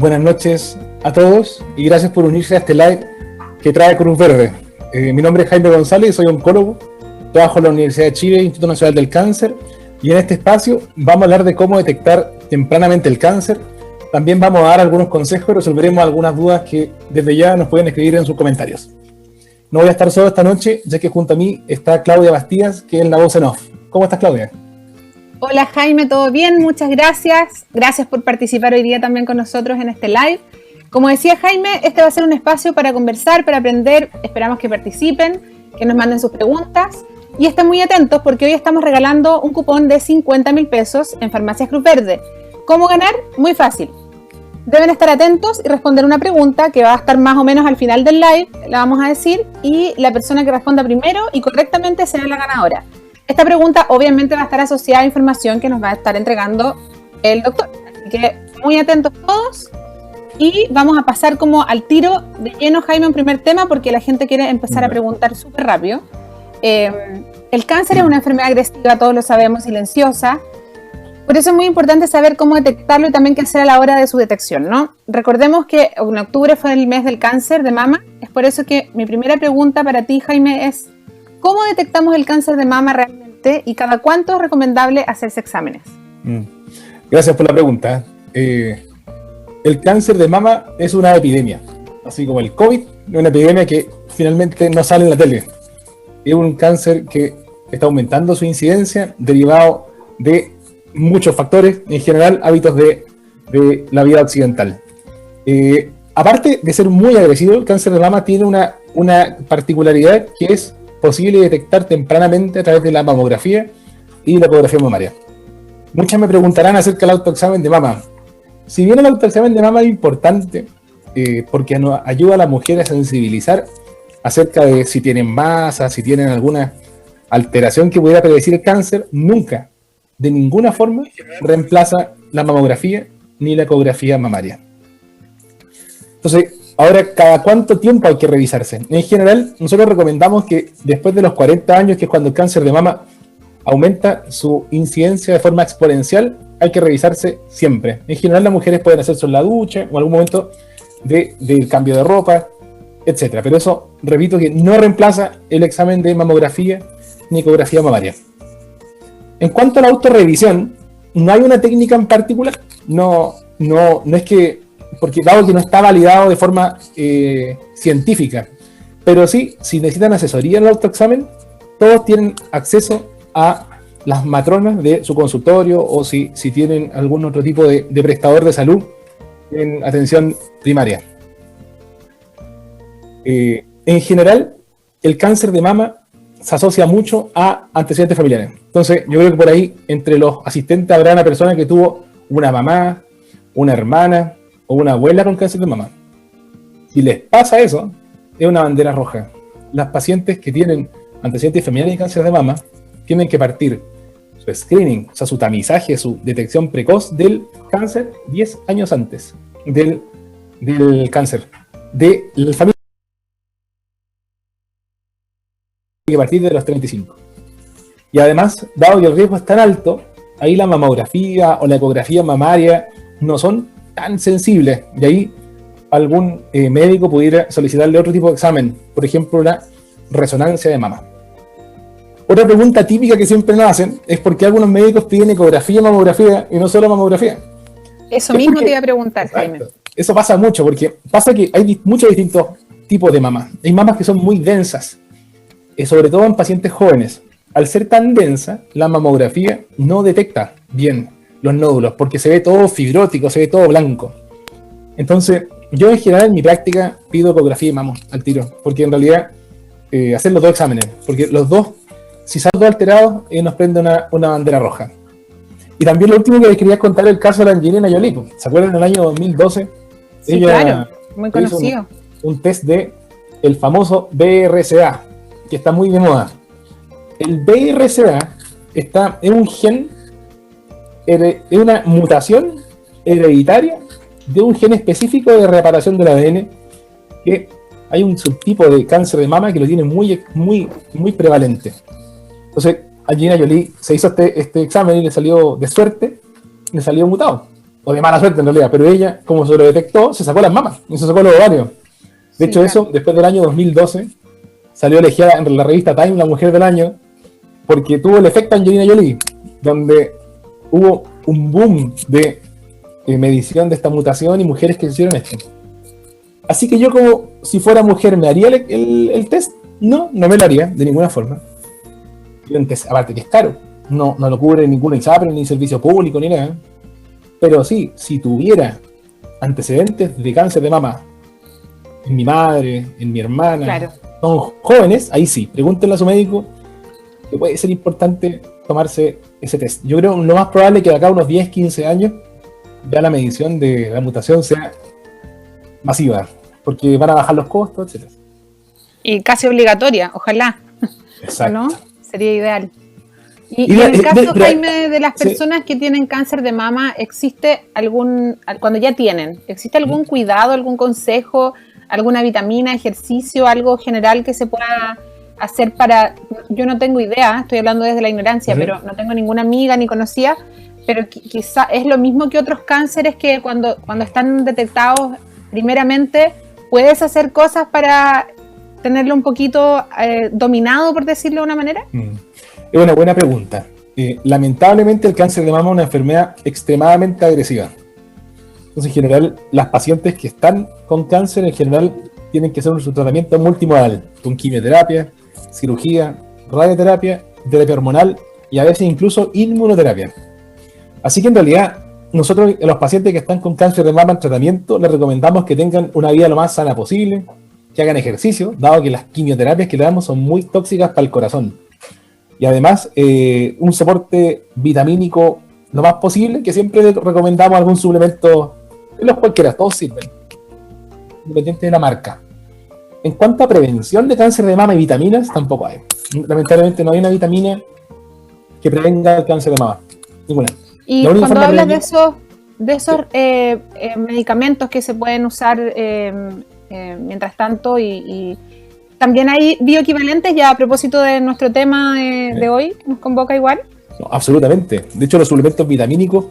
buenas noches a todos y gracias por unirse a este live que trae Cruz Verde. Mi nombre es Jaime González, soy oncólogo, trabajo en la Universidad de Chile, Instituto Nacional del Cáncer, y en este espacio vamos a hablar de cómo detectar tempranamente el cáncer. También vamos a dar algunos consejos y resolveremos algunas dudas que desde ya nos pueden escribir en sus comentarios. No voy a estar solo esta noche, ya que junto a mí está Claudia Bastías, que es la voz en off. ¿Cómo estás, Claudia? Hola Jaime, ¿todo bien? Muchas gracias. Gracias por participar hoy día también con nosotros en este live. Como decía Jaime, este va a ser un espacio para conversar, para aprender. Esperamos que participen, que nos manden sus preguntas y estén muy atentos porque hoy estamos regalando un cupón de 50.000 pesos en Farmacias Cruz Verde. ¿Cómo ganar? Muy fácil. Deben estar atentos y responder una pregunta que va a estar más o menos al final del live, la vamos a decir, y la persona que responda primero y correctamente será la ganadora. Esta pregunta obviamente va a estar asociada a información que nos va a estar entregando el doctor. Así que muy atentos todos y vamos a pasar como al tiro de lleno, Jaime, un primer tema porque la gente quiere empezar a preguntar súper rápido. El cáncer es una enfermedad agresiva, todos lo sabemos, silenciosa. Por eso es muy importante saber cómo detectarlo y también qué hacer a la hora de su detección, ¿no? Recordemos que en octubre fue el mes del cáncer de mama. Es por eso que mi primera pregunta para ti, Jaime, es ¿cómo detectamos el cáncer de mama realmente y cada cuánto es recomendable hacerse exámenes? Gracias por la pregunta. El cáncer de mama es una epidemia, así como el COVID, una epidemia que finalmente no sale en la tele. Es un cáncer que está aumentando su incidencia derivado de muchos factores, en general hábitos de la vida occidental. Aparte de ser muy agresivo, el cáncer de mama tiene una particularidad que es posible detectar tempranamente a través de la mamografía y la ecografía mamaria. Muchas me preguntarán acerca del autoexamen de mama. Si bien el autoexamen de mama es importante porque nos ayuda a las mujeres a sensibilizar acerca de si tienen masa, si tienen alguna alteración que pudiera predecir el cáncer, nunca, de ninguna forma, reemplaza la mamografía ni la ecografía mamaria. Entonces, ahora, ¿cada cuánto tiempo hay que revisarse? En general, nosotros recomendamos que después de los 40 años, que es cuando el cáncer de mama aumenta su incidencia de forma exponencial, hay que revisarse siempre. En general, las mujeres pueden hacerse en la ducha o en algún momento del cambio de ropa, etc. Pero eso, repito, que no reemplaza el examen de mamografía ni ecografía mamaria. En cuanto a la autorrevisión, no hay una técnica en particular. No es que, porque dado que no está validado de forma científica, pero sí, si necesitan asesoría en el autoexamen, todos tienen acceso a las matronas de su consultorio o si tienen algún otro tipo de prestador de salud en atención primaria. En general, el cáncer de mama se asocia mucho a antecedentes familiares. Entonces, yo creo que por ahí, entre los asistentes habrá una persona que tuvo una mamá, una hermana o una abuela con cáncer de mama. Si les pasa eso, es una bandera roja. Las pacientes que tienen antecedentes familiares de cáncer de mama tienen que partir su screening, o sea, su tamizaje, su detección precoz del cáncer 10 años antes del cáncer. De la familia que partir de los 35. Y además, dado que el riesgo es tan alto, ahí la mamografía o la ecografía mamaria no son tan sensibles. Y ahí algún médico pudiera solicitarle otro tipo de examen, por ejemplo, una resonancia de mama. Otra pregunta típica que siempre nos hacen es por qué algunos médicos piden ecografía y mamografía y no solo mamografía. Eso mismo te iba a preguntar, Jaime. Eso pasa mucho, porque pasa que hay muchos distintos tipos de mamas. Hay mamas que son muy densas, sobre todo en pacientes jóvenes. Al ser tan densa, la mamografía no detecta bien los nódulos, porque se ve todo fibrótico, se ve todo blanco. Entonces, yo en general en mi práctica pido ecografía y mamo al tiro, porque en realidad hacer los dos exámenes, porque los dos, si salen dos alterados, nos prende una bandera roja. Y también lo último que les quería contar es el caso de la Angelina Jolie. ¿Se acuerdan? En el año 2012, sí, ella claro, muy conocido. Hizo un test de el famoso BRCA, que está muy de moda. El BRCA es un gen, es una mutación hereditaria de un gen específico de reparación del ADN, que hay un subtipo de cáncer de mama que lo tiene muy prevalente. Entonces, Angelina Jolie se hizo este examen y le salió de suerte, le salió mutado. o de mala suerte en realidad, pero ella, como se lo detectó, se sacó las mamas y se sacó los ovarios. De hecho, eso, después del año 2012, salió elegida en la revista Time la Mujer del Año, porque tuvo el efecto Angelina Jolie, donde hubo un boom de medición de esta mutación y mujeres que hicieron esto. Así que yo, como si fuera mujer, ¿me haría el test? No, no me lo haría, de ninguna forma. Aparte que es caro, no lo cubre ningún ISAPRE, ni servicio público, ni nada. Pero sí, si tuviera antecedentes de cáncer de mama en mi madre, en mi hermana, claro, son jóvenes, ahí sí, pregúntenle a su médico, que puede ser importante tomarse ese test. Yo creo que lo más probable es que de acá a unos 10, 15 años ya la medición de la mutación sea masiva, porque van a bajar los costos, etc. Y casi obligatoria, ojalá. Exacto. ¿No? Sería ideal. Y en el caso, Jaime, de las personas que tienen cáncer de mama, ¿existe cuando ya tienen, existe algún cuidado, algún consejo, alguna vitamina, ejercicio, algo general que se pueda hacer para... Yo no tengo idea, estoy hablando desde la ignorancia, pero no tengo ninguna amiga ni conocida, pero quizá es lo mismo que otros cánceres que cuando están detectados primeramente, ¿puedes hacer cosas para tenerlo un poquito dominado, por decirlo de una manera? Es una buena pregunta. Lamentablemente el cáncer de mama es una enfermedad extremadamente agresiva. Entonces, en general, las pacientes que están con cáncer, en general, tienen que hacer su tratamiento multimodal, con quimioterapia, cirugía, radioterapia, terapia hormonal y a veces incluso inmunoterapia. Así que en realidad, nosotros a los pacientes que están con cáncer de mama en tratamiento, les recomendamos que tengan una vida lo más sana posible, que hagan ejercicio, dado que las quimioterapias que le damos son muy tóxicas para el corazón. Y además, un soporte vitamínico lo más posible, que siempre recomendamos algún suplemento, los cualquiera, todos sirven, independiente de la marca. En cuanto a prevención de cáncer de mama y vitaminas, tampoco hay. Lamentablemente no hay una vitamina que prevenga el cáncer de mama. Ninguna. Y cuando hablas de esos medicamentos que se pueden usar mientras tanto y también hay bioequivalentes, ya a propósito de nuestro tema de hoy, nos convoca igual. No, absolutamente. De hecho, los suplementos vitamínicos,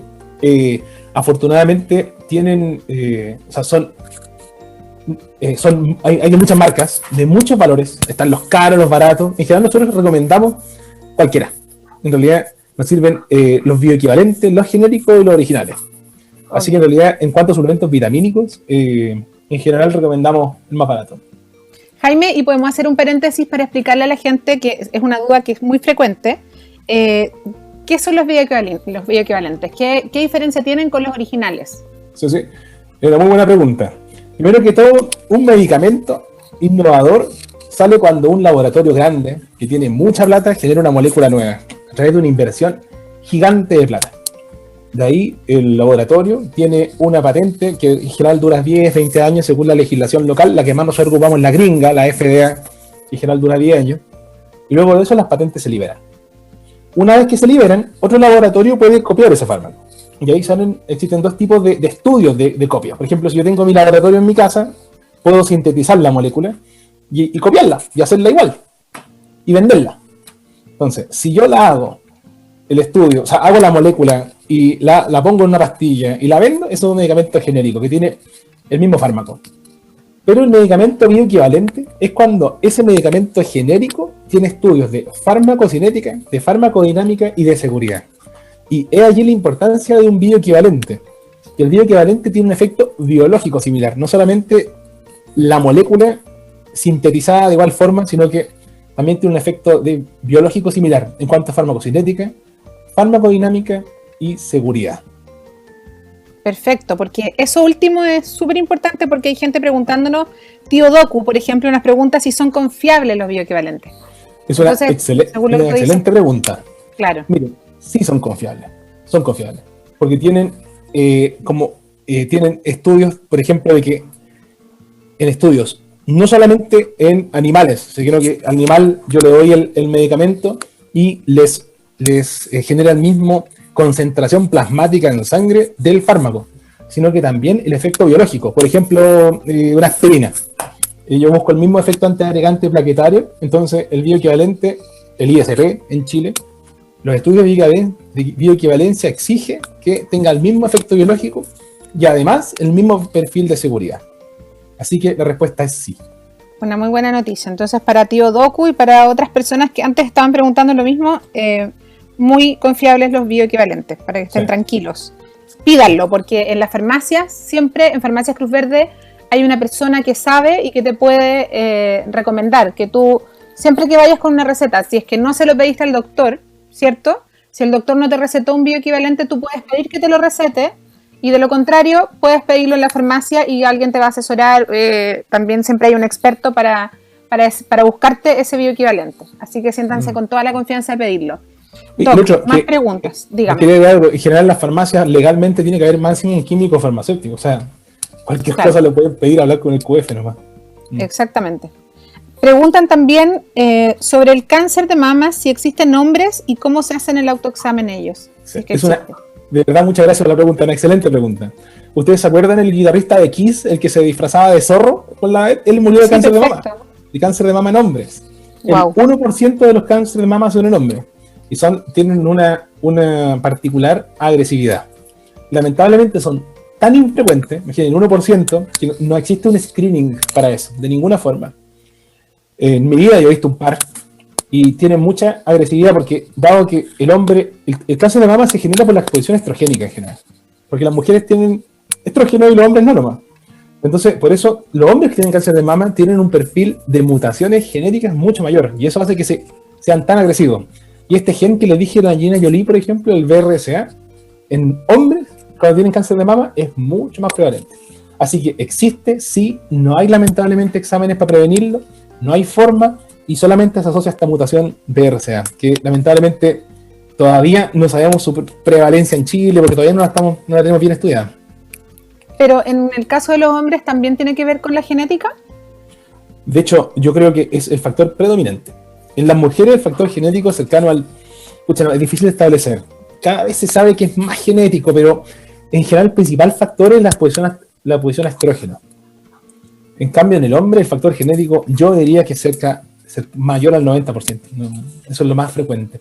afortunadamente, tienen, hay muchas marcas de muchos valores. Están los caros, los baratos. En general, nosotros recomendamos cualquiera. En realidad, nos sirven los bioequivalentes, los genéricos y los originales. Así que en realidad, en cuanto a suplementos vitamínicos, en general recomendamos el más barato. Jaime, y podemos hacer un paréntesis para explicarle a la gente, que es una duda que es muy frecuente, ¿qué son los bioequivalentes? ¿Qué diferencia tienen con los originales? Sí, es una muy buena pregunta. Primero que todo, un medicamento innovador sale cuando un laboratorio grande, que tiene mucha plata, genera una molécula nueva, a través de una inversión gigante de plata. De ahí el laboratorio tiene una patente que en general dura 10, 20 años según la legislación local, la que más nosotros ocupamos es la gringa, la FDA, que en general dura 10 años, y luego de eso las patentes se liberan. Una vez que se liberan, otro laboratorio puede copiar ese fármaco. Y ahí existen dos tipos de estudios de copia. Por ejemplo, si yo tengo mi laboratorio en mi casa, puedo sintetizar la molécula y copiarla, y hacerla igual, y venderla. Entonces, si yo la hago, el estudio, o sea, hago la molécula y la pongo en una pastilla y la vendo, eso es un medicamento genérico que tiene el mismo fármaco. Pero el medicamento bioequivalente es cuando ese medicamento genérico tiene estudios de farmacocinética, de farmacodinámica y de seguridad. Y es allí la importancia de un bioequivalente. Que el bioequivalente tiene un efecto biológico similar, no solamente la molécula sintetizada de igual forma, sino que también tiene un efecto biológico similar en cuanto a farmacocinética, farmacodinámica y seguridad. Perfecto, porque eso último es súper importante porque hay gente preguntándonos, Tío Doku, por ejemplo, nos pregunta si son confiables los bioequivalentes. Es una excelente pregunta. Claro. Miren, sí son confiables, porque tienen tienen estudios, por ejemplo, de que en estudios, no solamente en animales, sino que al animal yo le doy el medicamento y les genera el mismo concentración plasmática en sangre del fármaco, sino que también el efecto biológico. Por ejemplo, una aspirina. Yo busco el mismo efecto antiagregante plaquetario, entonces el bioequivalente, el ISP en Chile, Los estudios de bioequivalencia exige que tenga el mismo efecto biológico y además el mismo perfil de seguridad. Así que la respuesta es sí. Una muy buena noticia. Entonces, para tío Doku y para otras personas que antes estaban preguntando lo mismo, muy confiables los bioequivalentes, para que estén tranquilos. Pídanlo, porque en las farmacias, siempre en Farmacias Cruz Verde, hay una persona que sabe y que te puede recomendar, que tú, siempre que vayas con una receta, si es que no se lo pediste al doctor, ¿cierto? Si el doctor no te recetó un bioequivalente, tú puedes pedir que te lo recete, y de lo contrario, puedes pedirlo en la farmacia y alguien te va a asesorar. También siempre hay un experto para buscarte ese bioequivalente. Así que siéntanse con toda la confianza de pedirlo. Doc, más preguntas, dígame. En general, las farmacias legalmente tiene que haber más en químico farmacéutico. O sea, cualquier cosa lo pueden pedir, hablar con el QF nomás. Exactamente. Preguntan también sobre el cáncer de mama, si existen nombres y cómo se hacen el autoexamen ellos. Sí, si es que de verdad, muchas gracias por la pregunta, una excelente pregunta. ¿Ustedes se acuerdan el guitarrista de Kiss, el que se disfrazaba de zorro? Él murió de cáncer de mama. De cáncer de mama en hombres. Wow. El 1% de los cánceres de mama son en hombres. Y tienen una particular agresividad. Lamentablemente son tan infrecuentes, imaginen, 1%, que no existe un screening para eso, de ninguna forma. En mi vida yo he visto un par y tienen mucha agresividad porque, dado que el cáncer de mama se genera por la exposición estrogénica en general. Porque las mujeres tienen estrógeno y los hombres no nomás. Entonces, por eso, los hombres que tienen cáncer de mama tienen un perfil de mutaciones genéticas mucho mayor. Y eso hace que sean tan agresivos. Y este gen que le dije a Angelina Jolie, por ejemplo, el BRCA, en hombres, cuando tienen cáncer de mama, es mucho más prevalente. Así que existe, sí, no hay lamentablemente exámenes para prevenirlo, no hay forma, y solamente se asocia a esta mutación BRCA, que lamentablemente todavía no sabemos su prevalencia en Chile, porque todavía no la tenemos bien estudiada. Pero en el caso de los hombres, ¿también tiene que ver con la genética? De hecho, yo creo que es el factor predominante. En las mujeres el factor genético es cercano al... es difícil de establecer. Cada vez se sabe que es más genético, pero en general el principal factor es la exposición a estrógeno. En cambio, en el hombre el factor genético yo diría que es mayor al 90%. Eso es lo más frecuente.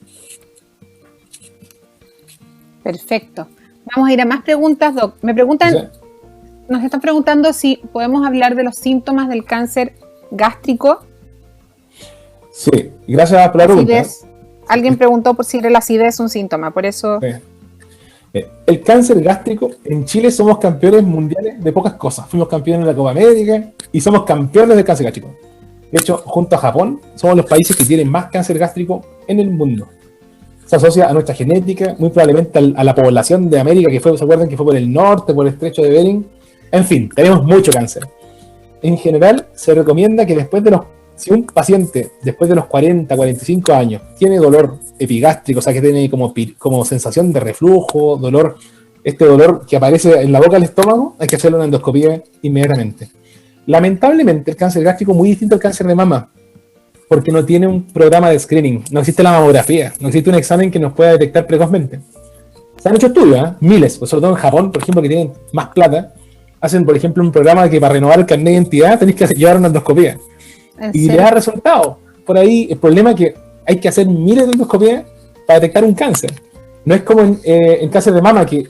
Perfecto. Vamos a ir a más preguntas, Doc. Nos están preguntando si podemos hablar de los síntomas del cáncer gástrico. Sí, gracias por la pregunta. Alguien preguntó por si la acidez es un síntoma, por eso... Sí. El cáncer gástrico, en Chile somos campeones mundiales de pocas cosas. Fuimos campeones de la Copa América y somos campeones del cáncer gástrico. De hecho, junto a Japón, somos los países que tienen más cáncer gástrico en el mundo. Se asocia a nuestra genética, muy probablemente a la población de América, ¿se acuerdan que fue por el norte, por el estrecho de Bering? En fin, tenemos mucho cáncer. En general, se recomienda que si un paciente después de los 40, 45 años tiene dolor epigástrico, o sea que tiene como sensación de reflujo, este dolor que aparece en la boca del estómago, hay que hacerle una endoscopía inmediatamente. Lamentablemente el cáncer gástrico es muy distinto al cáncer de mama, porque no tiene un programa de screening, no existe la mamografía, no existe un examen que nos pueda detectar precozmente. Se han hecho estudios, miles, sobre todo en Japón, por ejemplo, que tienen más plata, hacen por ejemplo un programa que para renovar el carnet de identidad tenéis que llevar una endoscopía. Y le da resultado. Por ahí el problema es que hay que hacer miles de endoscopías para detectar un cáncer. No es como en cáncer de mama, que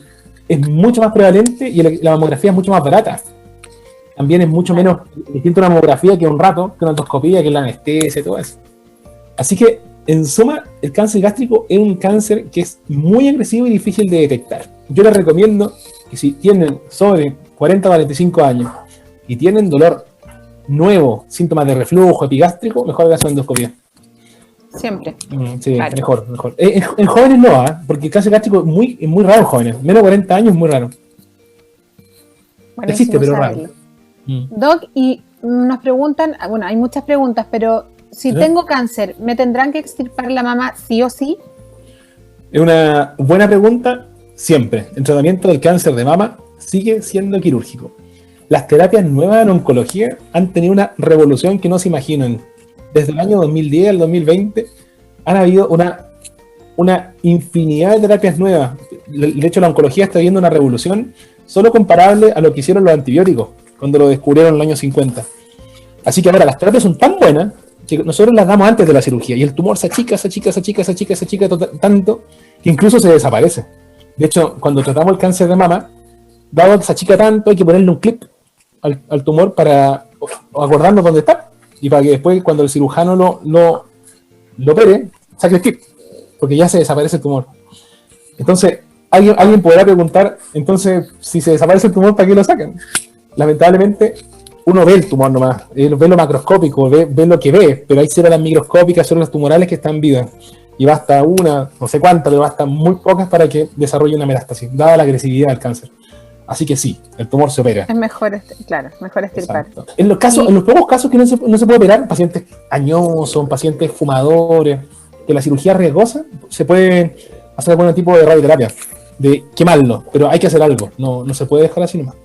es mucho más prevalente y la mamografía es mucho más barata. También es mucho menos distinto una mamografía que un rato, que una endoscopía, que la anestesia y todo eso. Así que, en suma, el cáncer gástrico es un cáncer que es muy agresivo y difícil de detectar. Yo les recomiendo que si tienen sobre 40 o 45 años y tienen dolor nuevo, síntomas de reflujo epigástrico, mejor que hacer endoscopía. Siempre. Sí, claro. Mejor. En jóvenes no, porque el cáncer gástrico es muy raro en jóvenes. Menos de 40 años es muy raro. Existe, pero raro. Doc, y nos preguntan, bueno, hay muchas preguntas, pero si tengo cáncer, ¿me tendrán que extirpar la mama sí o sí? Es una buena pregunta. Siempre. El tratamiento del cáncer de mama sigue siendo quirúrgico. Las terapias nuevas en oncología han tenido una revolución que no se imaginan. Desde el año 2010 al 2020 han habido una infinidad de terapias nuevas. De hecho, la oncología está viendo una revolución solo comparable a lo que hicieron los antibióticos cuando lo descubrieron en el año 50. Así que ahora las terapias son tan buenas que nosotros las damos antes de la cirugía y el tumor se achica tanto que incluso se desaparece. De hecho, cuando tratamos el cáncer de mama, dado que se achica tanto, hay que ponerle un clip al tumor para acordarnos dónde está y para que después, cuando el cirujano lo opere, saque el clip, porque ya se desaparece el tumor. Entonces, alguien podrá preguntar, entonces, si se desaparece el tumor, ¿para qué lo sacan? Lamentablemente, uno ve el tumor nomás, ve lo macroscópico, ve lo que ve, pero hay células microscópicas, células tumorales que están vivas. Y basta una, no sé cuántas, pero basta muy pocas para que desarrolle una metástasis, dada la agresividad del cáncer. Así que sí, el tumor se opera. Es mejor, claro, mejor estirpar. En los pocos casos que no se puede operar, pacientes añosos, pacientes fumadores, que la cirugía es riesgosa, se puede hacer algún tipo de radioterapia, de quemarlo, pero hay que hacer algo, no se puede dejar así nomás.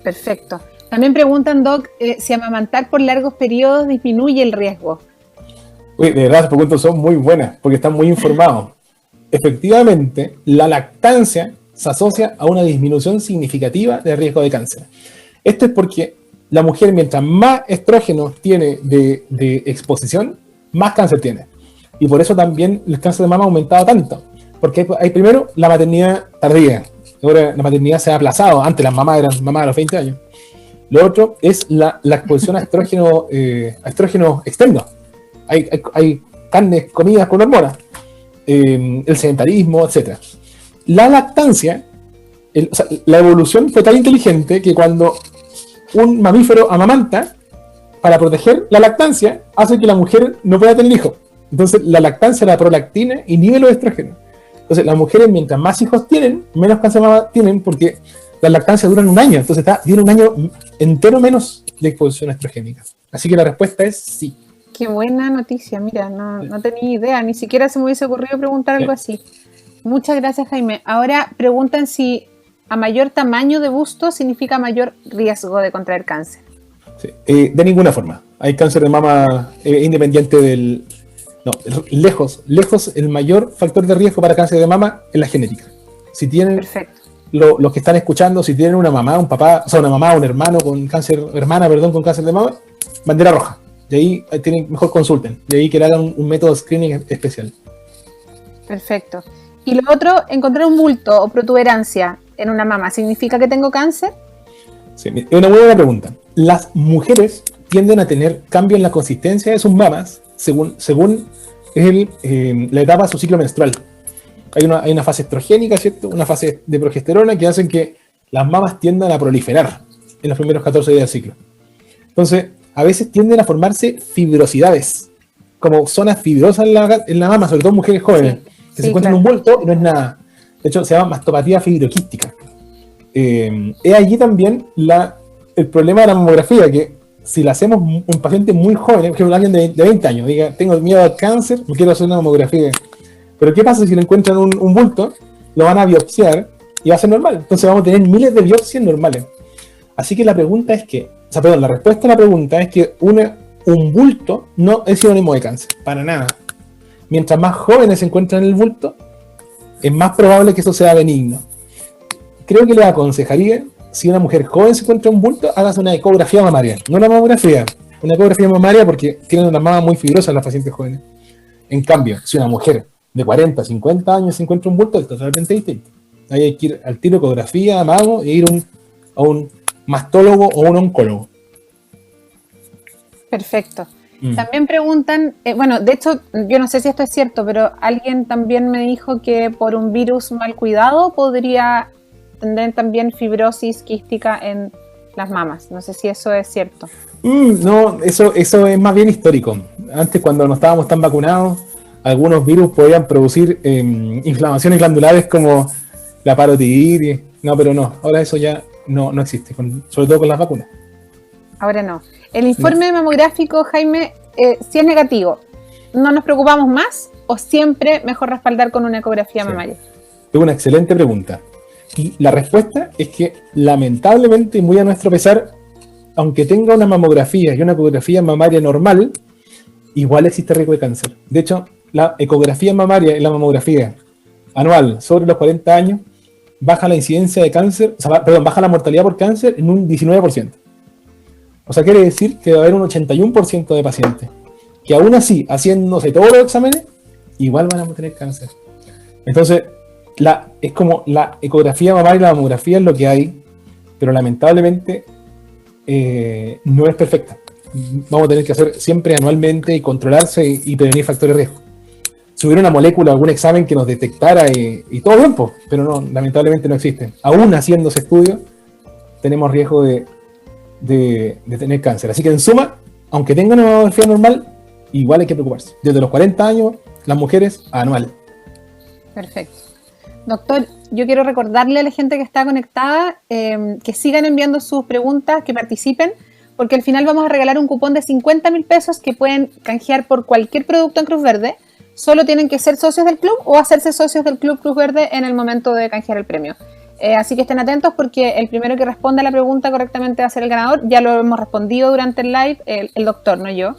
Perfecto. También preguntan, Doc, si amamantar por largos periodos disminuye el riesgo. Uy, de verdad, las preguntas son muy buenas, porque están muy informados. Efectivamente, la lactancia se asocia a una disminución significativa del riesgo de cáncer. Esto es porque la mujer, mientras más estrógenos tiene de exposición, más cáncer tiene. Y por eso también el cáncer de mama ha aumentado tanto. Porque hay primero la maternidad tardía. Ahora la maternidad se ha aplazado. Antes las mamás eran mamás a los 20 años. Lo otro es la exposición a estrógenos externos. Hay carnes, comidas con hormonas. El sedentarismo, etc. La lactancia, la evolución fue tan inteligente que cuando un mamífero amamanta, para proteger la lactancia, hace que la mujer no pueda tener hijos. Entonces la lactancia, la prolactina, inhibe los estrógenos. Entonces las mujeres, mientras más hijos tienen, menos cáncer de mama tienen, porque las lactancias duran un año. Entonces tiene un año entero menos de exposición estrogénica. Así que la respuesta es sí. Qué buena noticia, mira, no tenía idea, ni siquiera se me hubiese ocurrido preguntar algo así. Muchas gracias, Jaime. Ahora preguntan si a mayor tamaño de busto significa mayor riesgo de contraer cáncer. Sí. De ninguna forma. Hay cáncer de mama independiente del... No, lejos, el mayor factor de riesgo para cáncer de mama es la genética. Si tienen... Perfecto. Los que están escuchando, si tienen una mamá, un papá, o sea, una mamá o un hermano con cáncer, con cáncer de mama, bandera roja. De ahí mejor consulten. De ahí que le hagan un método de screening especial. Perfecto. Y lo otro, encontrar un bulto o protuberancia en una mama, ¿significa que tengo cáncer? Sí, es una muy buena pregunta. Las mujeres tienden a tener cambio en la consistencia de sus mamas según la etapa de su ciclo menstrual. Hay una fase estrogénica, ¿cierto? Una fase de progesterona que hacen que las mamas tiendan a proliferar en los primeros 14 días del ciclo. Entonces, a veces tienden a formarse fibrosidades, como zonas fibrosas en la mama, sobre todo mujeres jóvenes, que se encuentran en un bulto y no es nada. De hecho, se llama mastopatía fibroquística. Es allí también el problema de la mamografía, que si la hacemos un paciente muy joven, por ejemplo, alguien de 20 años, diga, tengo miedo al cáncer, me quiero hacer una mamografía. Pero ¿qué pasa si le encuentran un bulto? Lo van a biopsiar y va a ser normal. Entonces vamos a tener miles de biopsias normales. Así que la respuesta a la pregunta es que un bulto no es sinónimo de cáncer, para nada. Mientras más jóvenes se encuentran en el bulto, es más probable que eso sea benigno. Creo que le aconsejaría, si una mujer joven se encuentra en un bulto, hágase una ecografía mamaria. No una mamografía, una ecografía mamaria, porque tienen una mama muy fibrosa las pacientes jóvenes. En cambio, si una mujer de 40, 50 años se encuentra un bulto, es totalmente distinto. Ahí hay que ir al tiro ecografía, mago, e ir a un mastólogo o un oncólogo. Perfecto. También preguntan, de hecho, yo no sé si esto es cierto, pero alguien también me dijo que por un virus mal cuidado podría tener también fibrosis quística en las mamas. No sé si eso es cierto. No, eso es más bien histórico. Antes, cuando no estábamos tan vacunados, algunos virus podían producir inflamaciones glandulares como la parotiditis. No, pero no, ahora eso ya no existe, sobre todo con las vacunas. Ahora no. El informe mamográfico, Jaime, si es negativo, ¿no nos preocupamos más o siempre mejor respaldar con una ecografía mamaria? Es una excelente pregunta. Y la respuesta es que, lamentablemente, y muy a nuestro pesar, aunque tenga una mamografía y una ecografía mamaria normal, igual existe riesgo de cáncer. De hecho, la ecografía mamaria y la mamografía anual sobre los 40 años baja la incidencia de cáncer, baja la mortalidad por cáncer en un 19%. O sea, quiere decir que va a haber un 81% de pacientes que aún así, haciéndose todos los exámenes, igual van a tener cáncer. Entonces, es como la ecografía mamaria y la mamografía es lo que hay, pero lamentablemente no es perfecta. Vamos a tener que hacer siempre anualmente y controlarse y prevenir factores de riesgo. Si hubiera una molécula, algún examen que nos detectara y todo bien, pues, pero no, lamentablemente no existen. Aún haciéndose estudios, tenemos riesgo de tener cáncer. Así que en suma, aunque tengan una mamografía normal, igual hay que preocuparse. Desde los 40 años, las mujeres, anual. Perfecto. Doctor, yo quiero recordarle a la gente que está conectada que sigan enviando sus preguntas, que participen, porque al final vamos a regalar un cupón de 50.000 pesos que pueden canjear por cualquier producto en Cruz Verde. Solo tienen que ser socios del club o hacerse socios del Club Cruz Verde en el momento de canjear el premio. Así que estén atentos porque el primero que responda a la pregunta correctamente va a ser el ganador. Ya lo hemos respondido durante el live, el doctor, no yo.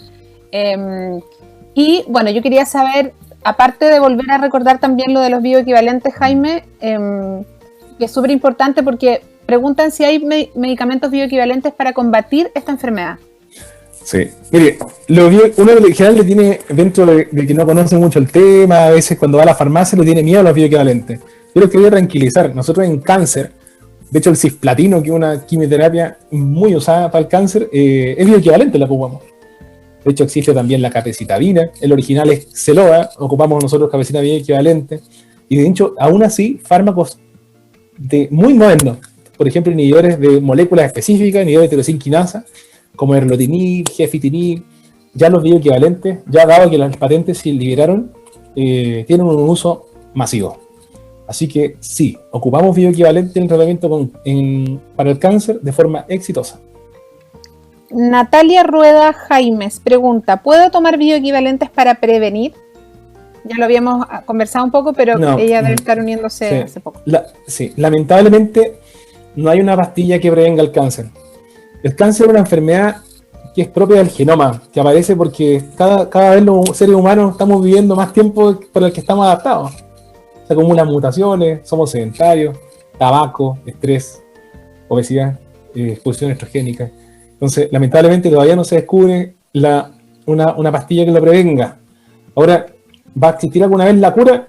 Y bueno, yo quería saber, aparte de volver a recordar también lo de los bioequivalentes, Jaime, que es súper importante porque preguntan si hay medicamentos bioequivalentes para combatir esta enfermedad. Sí, mire, uno en general le tiene, dentro de que no conoce mucho el tema, a veces cuando va a la farmacia le tiene miedo a los bioequivalentes. Yo los quería tranquilizar. Nosotros en cáncer, de hecho el cisplatino, que es una quimioterapia muy usada para el cáncer, es bioequivalente, la ocupamos. De hecho existe también la capecitabina, el original es Xeloda, ocupamos nosotros capecitabina bioequivalente. Y de hecho, aún así, fármacos muy modernos, por ejemplo, inhibidores de moléculas específicas, inhibidores de tirosinquinasa, como erlotinib, gefitinib, ya los bioequivalentes, ya dado que las patentes se liberaron, tienen un uso masivo. Así que sí, ocupamos bioequivalentes en el tratamiento para el cáncer de forma exitosa. Natalia Rueda Jaimes pregunta, ¿puedo tomar bioequivalentes para prevenir? Ya lo habíamos conversado un poco, pero no, ella debe estar uniéndose hace poco. Sí, lamentablemente no hay una pastilla que prevenga el cáncer. El cáncer es una enfermedad que es propia del genoma, que aparece porque cada vez los seres humanos estamos viviendo más tiempo para el que estamos adaptados. Se acumulan mutaciones, somos sedentarios, tabaco, estrés, obesidad, exposición estrogénica. Entonces, lamentablemente todavía no se descubre una pastilla que lo prevenga. Ahora, ¿va a existir alguna vez la cura?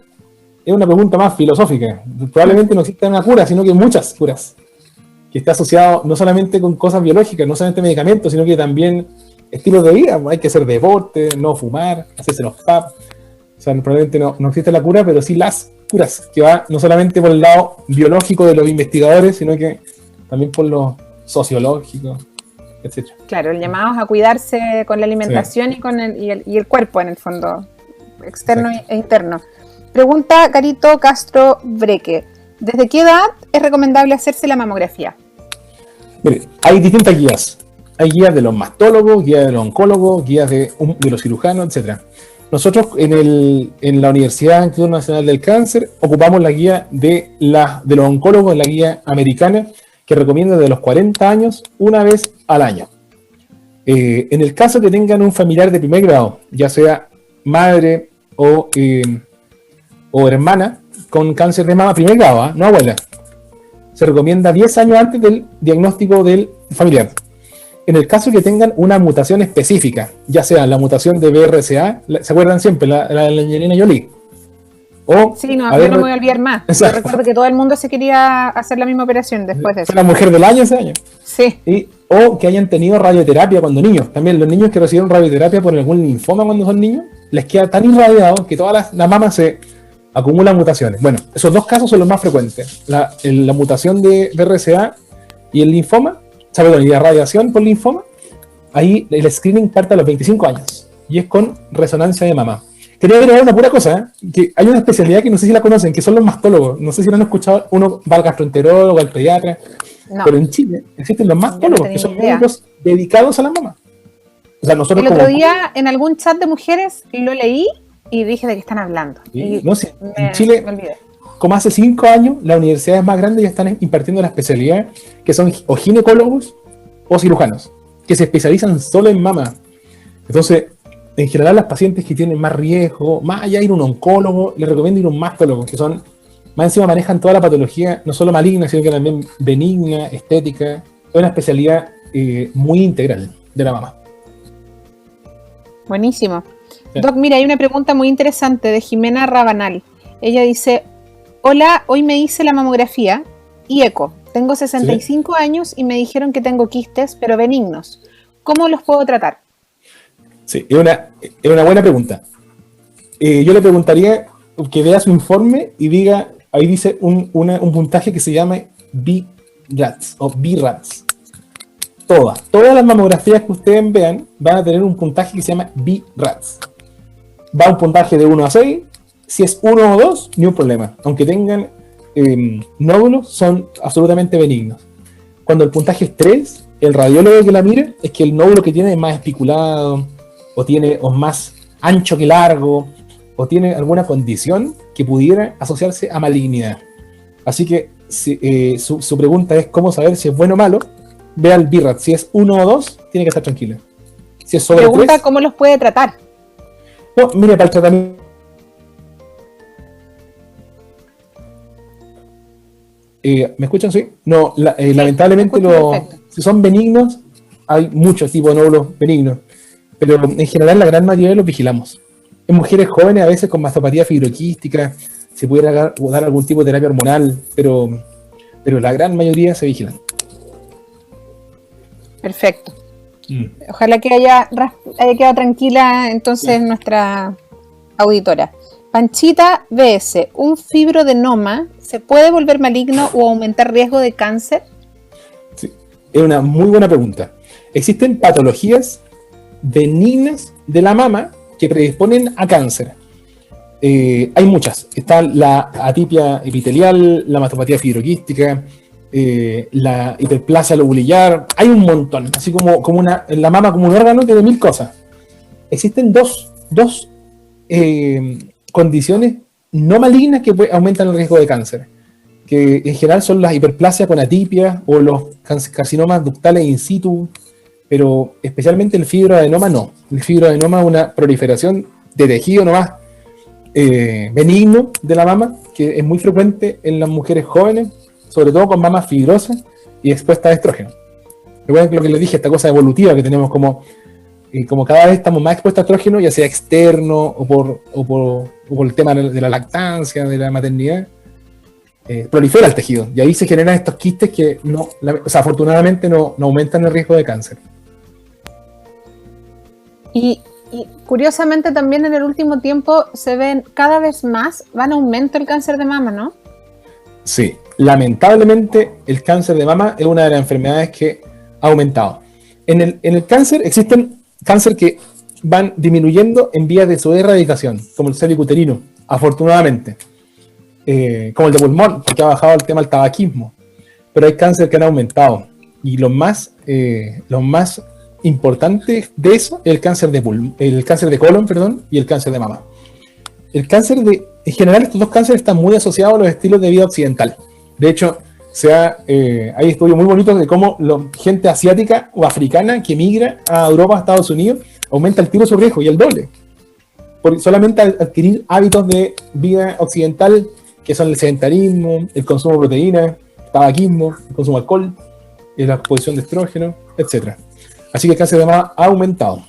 Es una pregunta más filosófica. Probablemente no exista una cura, sino que muchas curas. Que está asociado no solamente con cosas biológicas, no solamente medicamentos, sino que también estilos de vida. Hay que hacer deporte, no fumar, hacerse los PAP. O sea, probablemente no existe la cura, pero sí las curas, que va no solamente por el lado biológico de los investigadores, sino que también por lo sociológico, etc. Claro, el llamado es a cuidarse con la alimentación, sí, y el cuerpo, en el fondo, externo. Exacto. E interno. Pregunta Carito Castro Breque. ¿Desde qué edad es recomendable hacerse la mamografía? Mire, hay distintas guías. Hay guías de los mastólogos, guías de los oncólogos, guías de los cirujanos, etc. Nosotros en la Universidad Instituto Nacional del Cáncer ocupamos la guía de los oncólogos, la guía americana, que recomienda de los 40 años una vez al año. En el caso que tengan un familiar de primer grado, ya sea madre o hermana, con cáncer de mama primer grado, no abuela, se recomienda 10 años antes del diagnóstico del familiar. En el caso que tengan una mutación específica, ya sea la mutación de BRCA, ¿se acuerdan siempre? La Angelina Jolie. Sí, no, yo no me voy a olvidar más. Yo recuerdo que todo el mundo se quería hacer la misma operación después de eso. Fue la mujer del año ese año. Sí. O que hayan tenido radioterapia cuando niños. También los niños que recibieron radioterapia por algún linfoma cuando son niños, les queda tan irradiado que todas las mamas se acumulan mutaciones. Bueno, esos dos casos son los más frecuentes. La mutación de BRCA y el linfoma, y la radiación por linfoma, ahí el screening parte a los 25 años y es con resonancia de mama. Quería agregar una pura cosa, que hay una especialidad que no sé si la conocen, que son los mastólogos. No sé si lo han escuchado, uno va al gastroenterólogo, al pediatra, no. Pero en Chile existen los mastólogos, que son médicos dedicados a la mama. O sea, nosotros el otro día en algún chat de mujeres lo leí y dije de qué están hablando. Sí, no sé, en Chile, como hace 5 años, las universidades más grandes ya están impartiendo la especialidad, que son o ginecólogos o cirujanos, que se especializan solo en mama. Entonces, en general, las pacientes que tienen más riesgo, más allá de ir a un oncólogo, les recomiendo ir a un mastólogo, que son, más encima manejan toda la patología, no solo maligna, sino que también benigna, estética. Es una especialidad muy integral de la mama. Buenísimo. Sí. Doc, mira, hay una pregunta muy interesante de Jimena Rabanal. Ella dice, hola, hoy me hice la mamografía y eco. Tengo 65 años y me dijeron que tengo quistes, pero benignos. ¿Cómo los puedo tratar? Sí, es una buena pregunta. Yo le preguntaría que vea su informe y diga, ahí dice un puntaje que se llama BRATS o BRATS. Todas las mamografías que ustedes vean van a tener un puntaje que se llama BRATS. Va a un puntaje de 1 a 6. Si es 1 o 2, ni un problema. Aunque tengan nódulos, son absolutamente benignos. Cuando el puntaje es 3, el radiólogo que la mire es que el nódulo que tiene es más especulado, o más ancho que largo, o tiene alguna condición que pudiera asociarse a malignidad. Así que su pregunta es cómo saber si es bueno o malo. Vea el BRAT. Si es 1 o 2, tiene que estar tranquila. Si es sobre Pregunta 3, cómo los puede tratar. no, mire, para el tratamiento. ¿Me escuchan? Sí. No, Sí, lamentablemente, perfecto. si son benignos, hay muchos tipos de nódulos benignos. Pero en general, la gran mayoría los vigilamos. En mujeres jóvenes, a veces con mastopatía fibroquística, se pudiera dar algún tipo de terapia hormonal, pero la gran mayoría se vigilan. Perfecto. Ojalá que haya quedado tranquila entonces nuestra auditora. Panchita BS, ¿un fibroadenoma se puede volver maligno o aumentar riesgo de cáncer? Sí, es una muy buena pregunta. Existen patologías benignas de la mama que predisponen a cáncer. Hay muchas. Está la atipia epitelial, la mastopatía fibroquística, la hiperplasia lobulillar. Hay un montón, así como la mama como un órgano que de 1000 cosas. Existen dos condiciones no malignas que aumentan el riesgo de cáncer, que en general son las hiperplasias con atipia o los carcinomas ductales in situ, pero especialmente el fibroadenoma no. El fibroadenoma es una proliferación de tejido nomás benigno de la mama, que es muy frecuente en las mujeres jóvenes, sobre todo con mamas fibrosas y expuestas a estrógeno. Recuerden lo que les dije, esta cosa evolutiva que tenemos como cada vez estamos más expuestos a estrógeno, ya sea externo o por el tema de la lactancia, de la maternidad, prolifera el tejido y ahí se generan estos quistes que afortunadamente no aumentan el riesgo de cáncer. Y curiosamente también en el último tiempo se ven cada vez más, va en aumento el cáncer de mama, ¿no? Sí, lamentablemente el cáncer de mama es una de las enfermedades que ha aumentado. En el cáncer existen cáncer que van disminuyendo en vías de su erradicación, como el cervicuterino, afortunadamente, como el de pulmón, porque ha bajado el tema del tabaquismo, pero hay cáncer que han aumentado, y los más importantes de eso es el cáncer de colon, y el cáncer de mama. En general, estos dos cánceres están muy asociados a los estilos de vida occidental. De hecho, hay estudios muy bonitos de cómo la gente asiática o africana que migra a Europa, a Estados Unidos, aumenta el tiro su riesgo y el doble. Porque solamente al adquirir hábitos de vida occidental, que son el sedentarismo, el consumo de proteínas, el tabaquismo, el consumo de alcohol, la exposición de estrógeno, etc. Así que el cáncer de mama ha aumentado.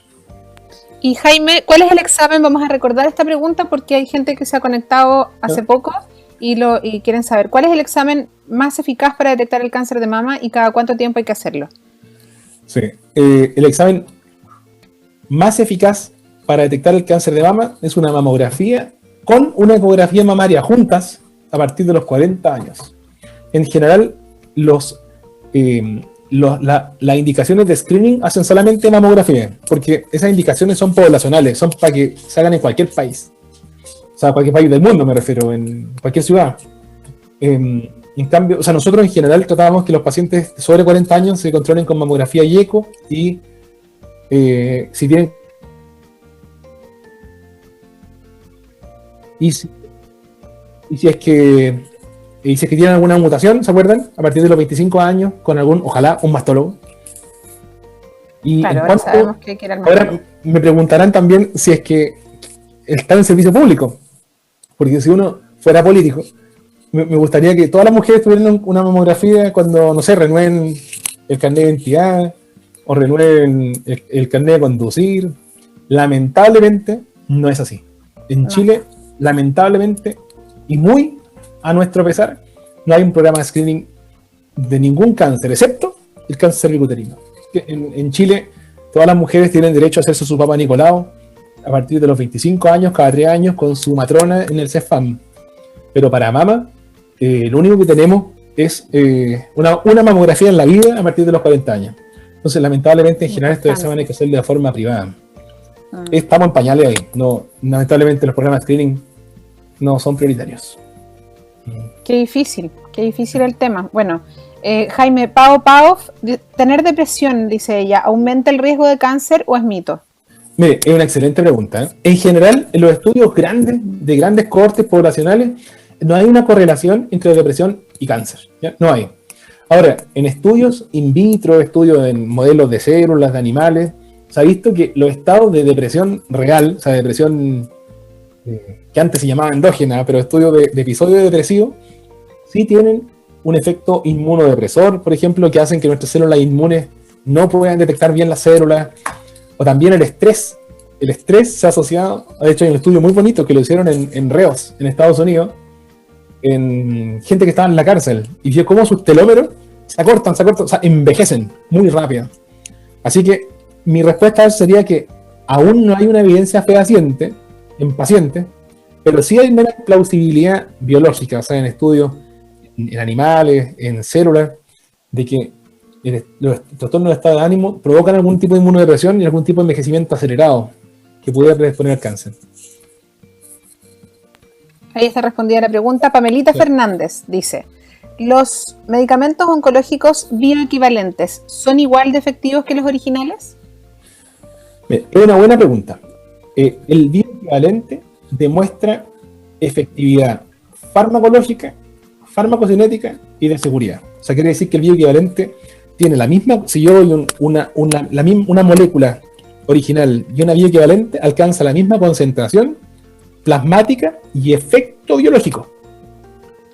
Y Jaime, ¿cuál es el examen? Vamos a recordar esta pregunta porque hay gente que se ha conectado hace poco y quieren saber cuál es el examen más eficaz para detectar el cáncer de mama y cada cuánto tiempo hay que hacerlo. Sí, el examen más eficaz para detectar el cáncer de mama es una mamografía con una ecografía mamaria juntas a partir de los 40 años. En general, las indicaciones de screening hacen solamente mamografía, porque esas indicaciones son poblacionales, son para que se hagan en cualquier país. O sea, cualquier país del mundo me refiero, en cualquier ciudad. En cambio, o sea, nosotros en general tratábamos que los pacientes sobre 40 años se controlen con mamografía y eco, y si tienen y si es que tienen alguna mutación, ¿se acuerdan? A partir de los 25 años, con ojalá un mastólogo. Y claro, ahora sabemos que era el mastólogo. Ahora me preguntarán también si es que está en servicio público, porque si uno fuera político, me gustaría que todas las mujeres tuvieran una mamografía cuando, no sé, renueven el carnet de identidad o renueven el carnet de conducir. Lamentablemente, no es así. En Chile, lamentablemente, y muy a nuestro pesar, no hay un programa de screening de ningún cáncer, excepto el cáncer cervicuterino. En Chile, todas las mujeres tienen derecho a hacerse su Papa Nicolau a partir de los 25 años, cada 3 años, con su matrona en el CEFAM. Pero para mama, lo único que tenemos es una mamografía en la vida a partir de los 40 años. Entonces, lamentablemente, en general, estos exámenes hay que hacerlo de forma privada. Estamos en pañales ahí. No, lamentablemente, los programas de screening no son prioritarios. Qué difícil el tema. Bueno, Jaime Pao, ¿tener depresión, dice ella, aumenta el riesgo de cáncer o es mito? Mire, es una excelente pregunta. En general, en los estudios de grandes cohortes poblacionales, no hay una correlación entre depresión y cáncer. ¿Ya? No hay. Ahora, en estudios in vitro, estudios en modelos de células, de animales, se ha visto que los estados de depresión real, o sea, depresión que antes se llamaba endógena, pero estudios de episodio depresivo, sí tienen un efecto inmunodepresor, por ejemplo, que hacen que nuestras células inmunes no puedan detectar bien las células, o también el estrés. El estrés se ha asociado, de hecho hay un estudio muy bonito que lo hicieron en reos, en Estados Unidos, en gente que estaba en la cárcel, y vio cómo sus telómeros se acortan, o sea, envejecen muy rápido. Así que mi respuesta sería que aún no hay una evidencia fehaciente en pacientes, pero sí hay menos plausibilidad biológica, o sea, en estudios en animales, en células, de que los trastornos del estado de ánimo provocan algún tipo de inmunodepresión y algún tipo de envejecimiento acelerado que pudiera predisponer al cáncer. Ahí está respondida la pregunta. Pamelita Fernández dice: ¿los medicamentos oncológicos bioequivalentes son igual de efectivos que los originales? Es una buena pregunta. El bioequivalente demuestra efectividad farmacológica, farmacocinética y de seguridad. O sea, quiere decir que el bioequivalente tiene la misma, si yo doy una molécula original y una bioequivalente, alcanza la misma concentración plasmática y efecto biológico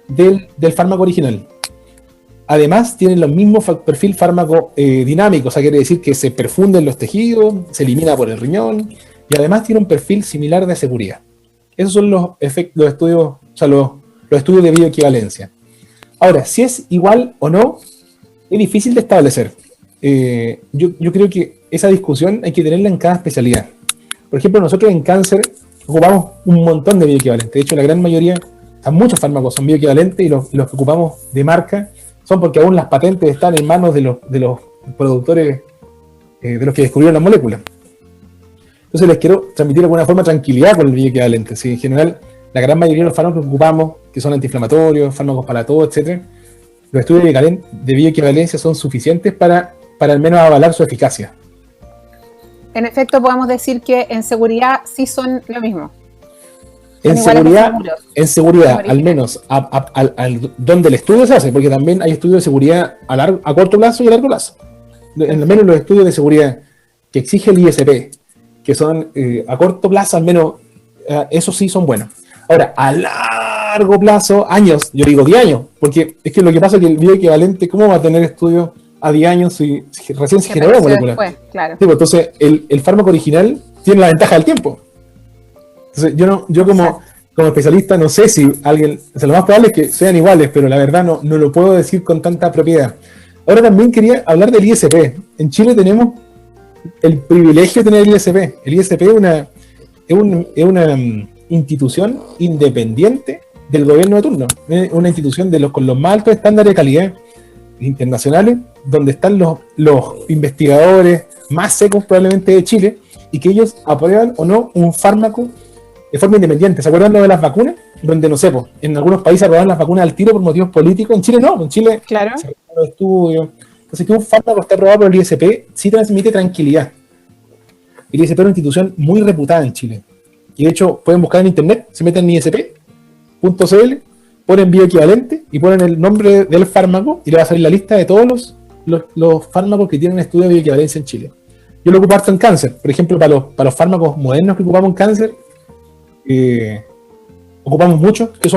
del fármaco original. Además, tienen los mismos perfil fármaco dinámico, o sea, quiere decir que se perfunden los tejidos, se elimina por el riñón, y además tiene un perfil similar de seguridad. Esos son los estudios, o sea, los estudios de bioequivalencia. Ahora, si es igual o no, es difícil de establecer. Yo creo que esa discusión hay que tenerla en cada especialidad. Por ejemplo, nosotros en cáncer ocupamos un montón de bioequivalentes. De hecho, la gran mayoría, muchos fármacos son bioequivalentes, y los que ocupamos de marca son porque aún las patentes están en manos de los productores, de los que descubrieron las moléculas. Entonces les quiero transmitir de alguna forma tranquilidad con el bioequivalente. ¿Sí? En general, la gran mayoría de los fármacos que ocupamos, que son antiinflamatorios, fármacos para todo, etc., los estudios de bioequivalencia son suficientes para al menos avalar su eficacia. En efecto, podemos decir que en seguridad sí son lo mismo. En seguridad, al menos donde el estudio se hace, porque también hay estudios de seguridad a corto plazo y a largo plazo. Al menos los estudios de seguridad que exige el ISP, que son a corto plazo, al menos esos sí son buenos. Ahora, a largo plazo, años, yo digo 10 años, porque es que lo que pasa es que el bioequivalente, ¿cómo va a tener estudios a 10 años si recién se generó la molécula? Después, claro. Sí, pues, entonces, el fármaco original tiene la ventaja del tiempo. Entonces, yo como especialista no sé si alguien, o sea, lo más probable es que sean iguales, pero la verdad no lo puedo decir con tanta propiedad. Ahora también quería hablar del ISP. En Chile tenemos el privilegio de tener el ISP. El ISP es una institución independiente del gobierno de turno. Es una institución con los más altos estándares de calidad internacionales, donde están los investigadores más secos probablemente de Chile, y que ellos aprueban o no un fármaco de forma independiente. ¿Se acuerdan lo de las vacunas? Donde, no sé, en algunos países aprobaban las vacunas al tiro por motivos políticos. En Chile no, en Chile claro, se aprobaron los estudios. Entonces, que un fármaco esté aprobado por el ISP sí transmite tranquilidad. El ISP es una institución muy reputada en Chile. Y de hecho, pueden buscar en internet, se meten en isp.cl, ponen bioequivalente y ponen el nombre del fármaco y le va a salir la lista de todos los fármacos que tienen estudio de bioequivalencia en Chile. Yo lo ocupo harto en cáncer. Por ejemplo, para los fármacos modernos que ocupamos en cáncer, ocupamos muchos que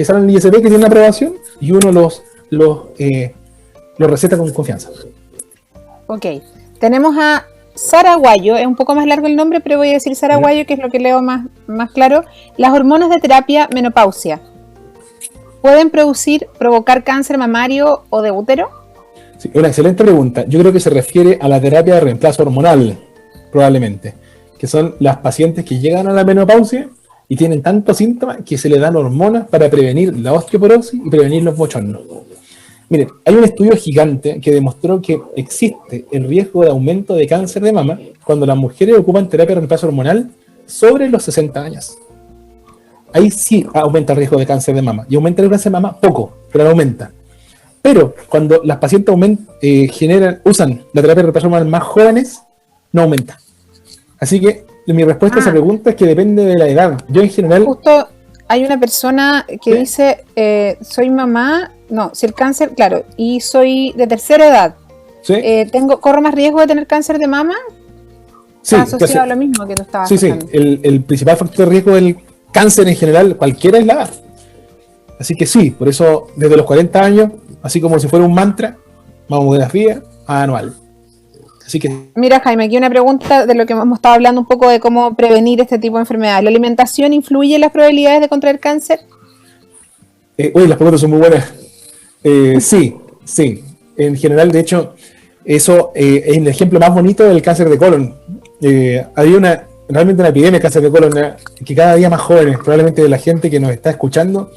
salen en el ISP, que tienen una aprobación, y uno los receta con confianza. Ok. Tenemos a Sara Guayo, es un poco más largo el nombre, pero voy a decir Sara Guayo, que es lo que leo más claro. Las hormonas de terapia menopausia, ¿pueden provocar cáncer mamario o de útero? Sí, una excelente pregunta. Yo creo que se refiere a la terapia de reemplazo hormonal, probablemente, que son las pacientes que llegan a la menopausia y tienen tantos síntomas que se le dan hormonas para prevenir la osteoporosis y prevenir los bochornos. Miren, hay un estudio gigante que demostró que existe el riesgo de aumento de cáncer de mama cuando las mujeres ocupan terapia de reemplazo hormonal sobre los 60 años. Ahí sí aumenta el riesgo de cáncer de mama. Y aumenta el cáncer de mama poco, pero aumenta. Pero cuando las pacientes usan la terapia de reemplazo hormonal más jóvenes, no aumenta. Así que mi respuesta a esa pregunta es que depende de la edad. Yo en general... Justo hay una persona que dice, soy mamá, no, si el cáncer, claro, y soy de tercera edad. ¿Sí? ¿Corro más riesgo de tener cáncer de mama? Sí, está asociado a lo mismo que tú estabas hablando. Sí, el principal factor de riesgo del cáncer en general, cualquiera, es la edad. Así que sí, por eso desde los 40 años, así como si fuera un mantra, mamografía anual. Así que... Mira, Jaime, aquí una pregunta de lo que hemos estado hablando un poco de cómo prevenir este tipo de enfermedades. ¿La alimentación influye en las probabilidades de contraer cáncer? Las preguntas son muy buenas. Sí. En general, de hecho, eso es el ejemplo más bonito del cáncer de colon. Había realmente una epidemia de cáncer de colon que cada día más jóvenes, probablemente de la gente que nos está escuchando,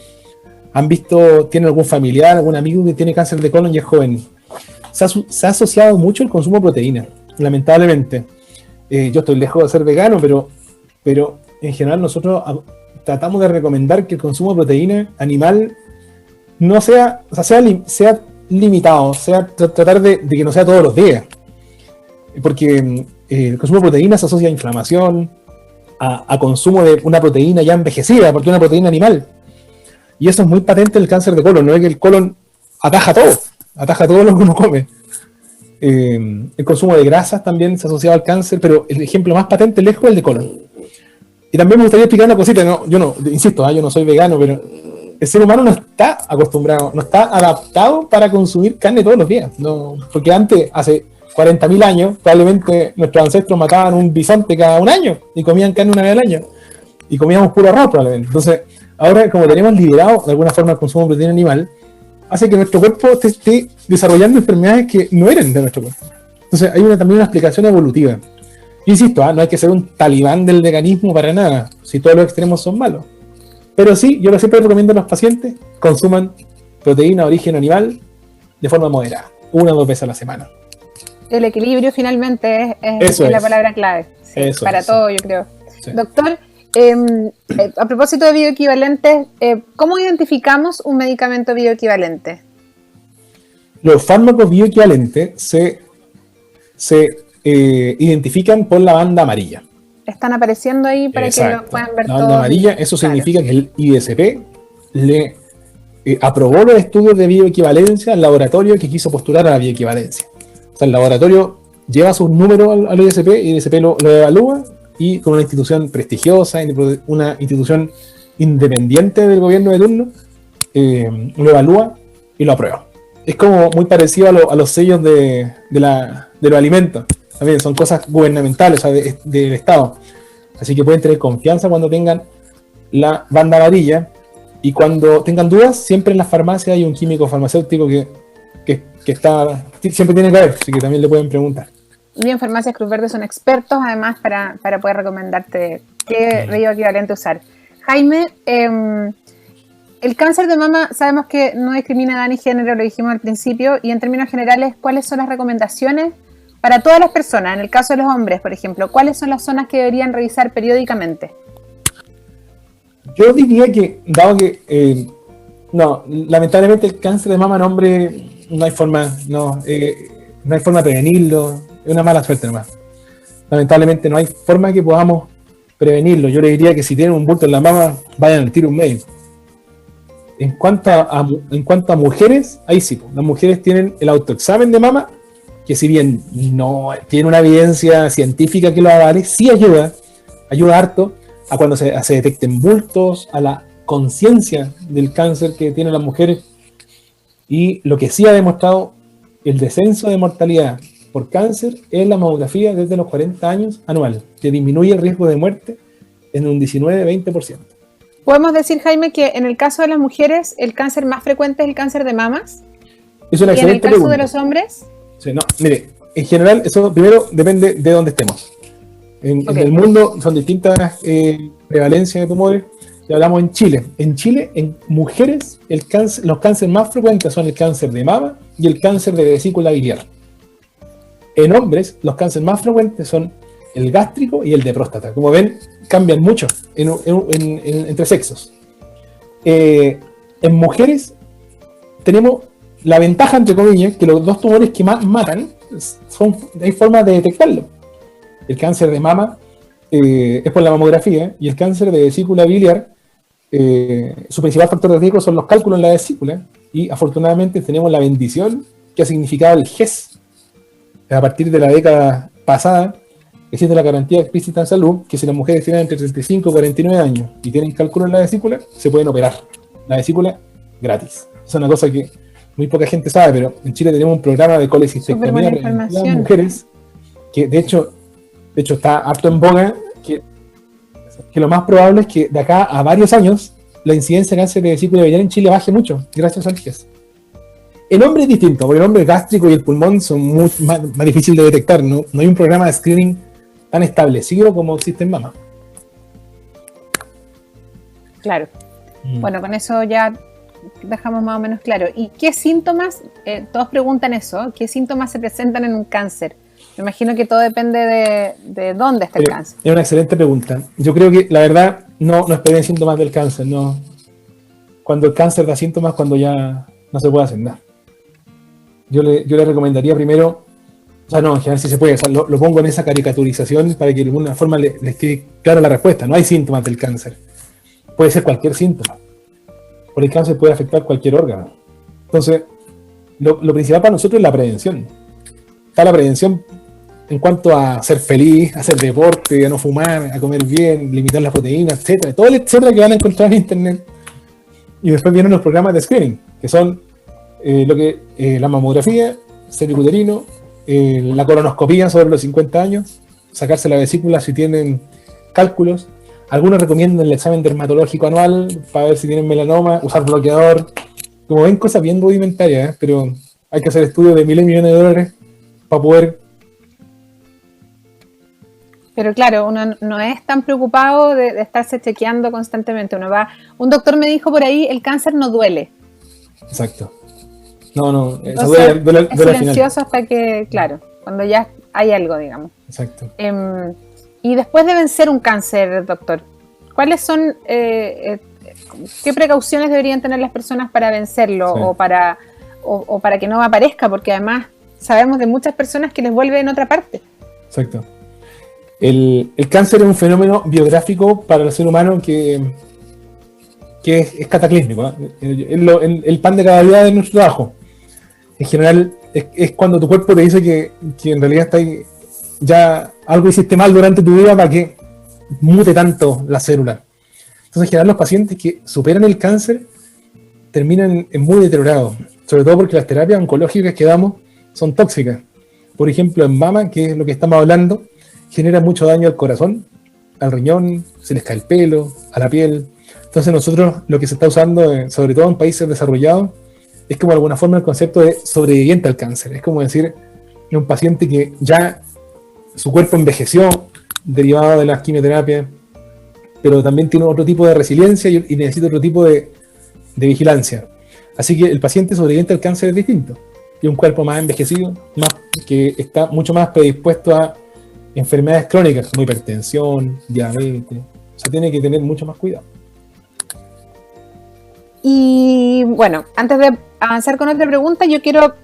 tienen algún familiar, algún amigo que tiene cáncer de colon y es joven. Se ha asociado mucho el consumo de proteína, lamentablemente. Yo estoy lejos de ser vegano, pero en general nosotros tratamos de recomendar que el consumo de proteína animal no sea limitado, tratar de que no sea todos los días. Porque el consumo de proteína se asocia a inflamación, a consumo de una proteína ya envejecida, porque es una proteína animal. Y eso es muy patente en el cáncer de colon, no es que el colon ataja todo lo que uno come. El consumo de grasas también se ha asociado al cáncer, pero el ejemplo más patente lejos es el de colon. Y también me gustaría explicar una cosita, yo no soy vegano, pero el ser humano no está acostumbrado, no está adaptado para consumir carne todos los días. No, porque antes, hace 40.000 años, probablemente nuestros ancestros mataban un bisonte cada un año y comían carne una vez al año. Y comíamos puro arroz probablemente. Entonces, ahora como tenemos liberado de alguna forma el consumo de proteína animal, hace que nuestro cuerpo esté desarrollando enfermedades que no eran de nuestro cuerpo. Entonces hay también una explicación evolutiva. Insisto, no hay que ser un talibán del veganismo para nada, si todos los extremos son malos. Pero sí, yo siempre recomiendo a los pacientes consuman proteína de origen animal de forma moderada, 1 o 2 veces a la semana. El equilibrio finalmente es la palabra clave para todo, yo creo. Sí. Doctor, a propósito de bioequivalentes, ¿cómo identificamos un medicamento bioequivalente? Los fármacos bioequivalentes se identifican por la banda amarilla. Están apareciendo ahí para que lo puedan ver. La banda amarilla, eso significa que el ISP le aprobó los estudios de bioequivalencia al laboratorio que quiso postular a la bioequivalencia. O sea, el laboratorio lleva sus números al ISP y el ISP lo evalúa, y con una institución prestigiosa, una institución independiente del gobierno de turno, lo evalúa y lo aprueba. Es como muy parecido a los sellos de los alimentos. También son cosas gubernamentales, o sea, del Estado. Así que pueden tener confianza cuando tengan la banda amarilla, y cuando tengan dudas, siempre en las farmacias hay un químico farmacéutico que siempre tiene que haber, así que también le pueden preguntar. Bien, Farmacias Cruz Verde son expertos, además, para poder recomendarte qué bioequivalente usar. Jaime, el cáncer de mama sabemos que no discrimina edad ni género, lo dijimos al principio, y en términos generales, ¿cuáles son las recomendaciones para todas las personas? En el caso de los hombres, por ejemplo, ¿cuáles son las zonas que deberían revisar periódicamente? Yo diría que, dado que, lamentablemente el cáncer de mama en hombre no hay forma de prevenirlo. Es una mala suerte nomás. Lamentablemente no hay forma que podamos prevenirlo. Yo le diría que si tienen un bulto en la mama, vayan al tiro un médico. En cuanto a mujeres, ahí sí, las mujeres tienen el autoexamen de mama, que si bien no tiene una evidencia científica que lo avale, sí ayuda harto a cuando se detecten bultos, a la conciencia del cáncer que tienen las mujeres. Y lo que sí ha demostrado el descenso de mortalidad por cáncer es la mamografía desde los 40 años anual, que disminuye el riesgo de muerte en un 19-20%. ¿Podemos decir, Jaime, que en el caso de las mujeres el cáncer más frecuente es el cáncer de mamas? Es una ¿Y en el excelente caso pregunta. de los hombres? Sí, no, mire, en general eso primero depende de dónde estemos. En el mundo son distintas prevalencias de tumores. Y hablamos en Chile. En Chile, en mujeres, los cánceres más frecuentes son el cáncer de mama y el cáncer de vesícula biliar. En hombres, los cánceres más frecuentes son el gástrico y el de próstata. Como ven, cambian mucho entre sexos. En mujeres tenemos la ventaja, entre comillas, que los dos tumores que más matan, hay formas de detectarlo. El cáncer de mama es por la mamografía, y el cáncer de vesícula biliar, su principal factor de riesgo son los cálculos en la vesícula, y afortunadamente tenemos la bendición que ha significado el GES. A partir de la década pasada existe la garantía explícita en salud que si las mujeres tienen entre 35 y 49 años y tienen cálculos en la vesícula, se pueden operar la vesícula gratis. Es una cosa que muy poca gente sabe, pero en Chile tenemos un programa de colecistectomía para las mujeres que de hecho está harto en boga, que lo más probable es que de acá a varios años la incidencia de cáncer de vesícula biliar en Chile baje mucho, gracias al GES. El hombre es distinto, porque el hombre gástrico y el pulmón son más difíciles de detectar, ¿no? No hay un programa de screening tan establecido como existe en mama. Claro. Bueno, con eso ya dejamos más o menos claro. ¿Y qué síntomas? Todos preguntan eso. ¿Qué síntomas se presentan en un cáncer? Me imagino que todo depende de dónde está el cáncer. Es una excelente pregunta. Yo creo que la verdad no esperen síntomas del cáncer. No. Cuando el cáncer da síntomas, cuando ya no se puede hacer nada. Yo le recomendaría primero, o sea, no, en general sí se puede, o sea, lo pongo en esa caricaturización para que de alguna forma les quede clara la respuesta. No hay síntomas del cáncer. Puede ser cualquier síntoma. Por el cáncer puede afectar cualquier órgano. Entonces, lo principal para nosotros es la prevención. Está la prevención en cuanto a ser feliz, a hacer deporte, a no fumar, a comer bien, limitar las proteínas, etcétera. Todo el etcétera que van a encontrar en internet. Y después vienen los programas de screening, que son la mamografía, cervicuterino, la colonoscopía sobre los 50 años, sacarse la vesícula si tienen cálculos. Algunos recomiendan el examen dermatológico anual para ver si tienen melanoma, usar bloqueador. Como ven, cosas bien rudimentarias, pero hay que hacer estudios de miles y millones de dólares para poder. Pero claro, uno no es tan preocupado de estarse chequeando constantemente. Un doctor me dijo por ahí, el cáncer no duele. Exacto. No, eso duele es silencioso hasta que, claro, cuando ya hay algo, digamos. Exacto. Y después de vencer un cáncer, doctor, ¿cuáles son, qué precauciones deberían tener las personas para vencerlo, sí, o para que no aparezca? Porque además sabemos de muchas personas que les vuelve en otra parte. Exacto. El cáncer es un fenómeno biográfico para el ser humano que es cataclísmico, ¿eh? El pan de cada día de nuestro trabajo. En general, es cuando tu cuerpo te dice que en realidad está ahí, ya algo hiciste mal durante tu vida para que mute tanto la célula. Entonces, en general, los pacientes que superan el cáncer terminan muy deteriorados, sobre todo porque las terapias oncológicas que damos son tóxicas. Por ejemplo, en mama, que es lo que estamos hablando, genera mucho daño al corazón, al riñón, se les cae el pelo, a la piel. Entonces nosotros lo que se está usando, sobre todo en países desarrollados, es como de alguna forma el concepto de sobreviviente al cáncer. Es como decir, es un paciente que ya su cuerpo envejeció derivado de las quimioterapias, pero también tiene otro tipo de resiliencia y necesita otro tipo de vigilancia. Así que el paciente sobreviviente al cáncer es distinto. Y un cuerpo más envejecido, que está mucho más predispuesto a enfermedades crónicas como hipertensión, diabetes. Se tiene que tener mucho más cuidado. Y bueno, antes de avanzar con otra pregunta, yo quiero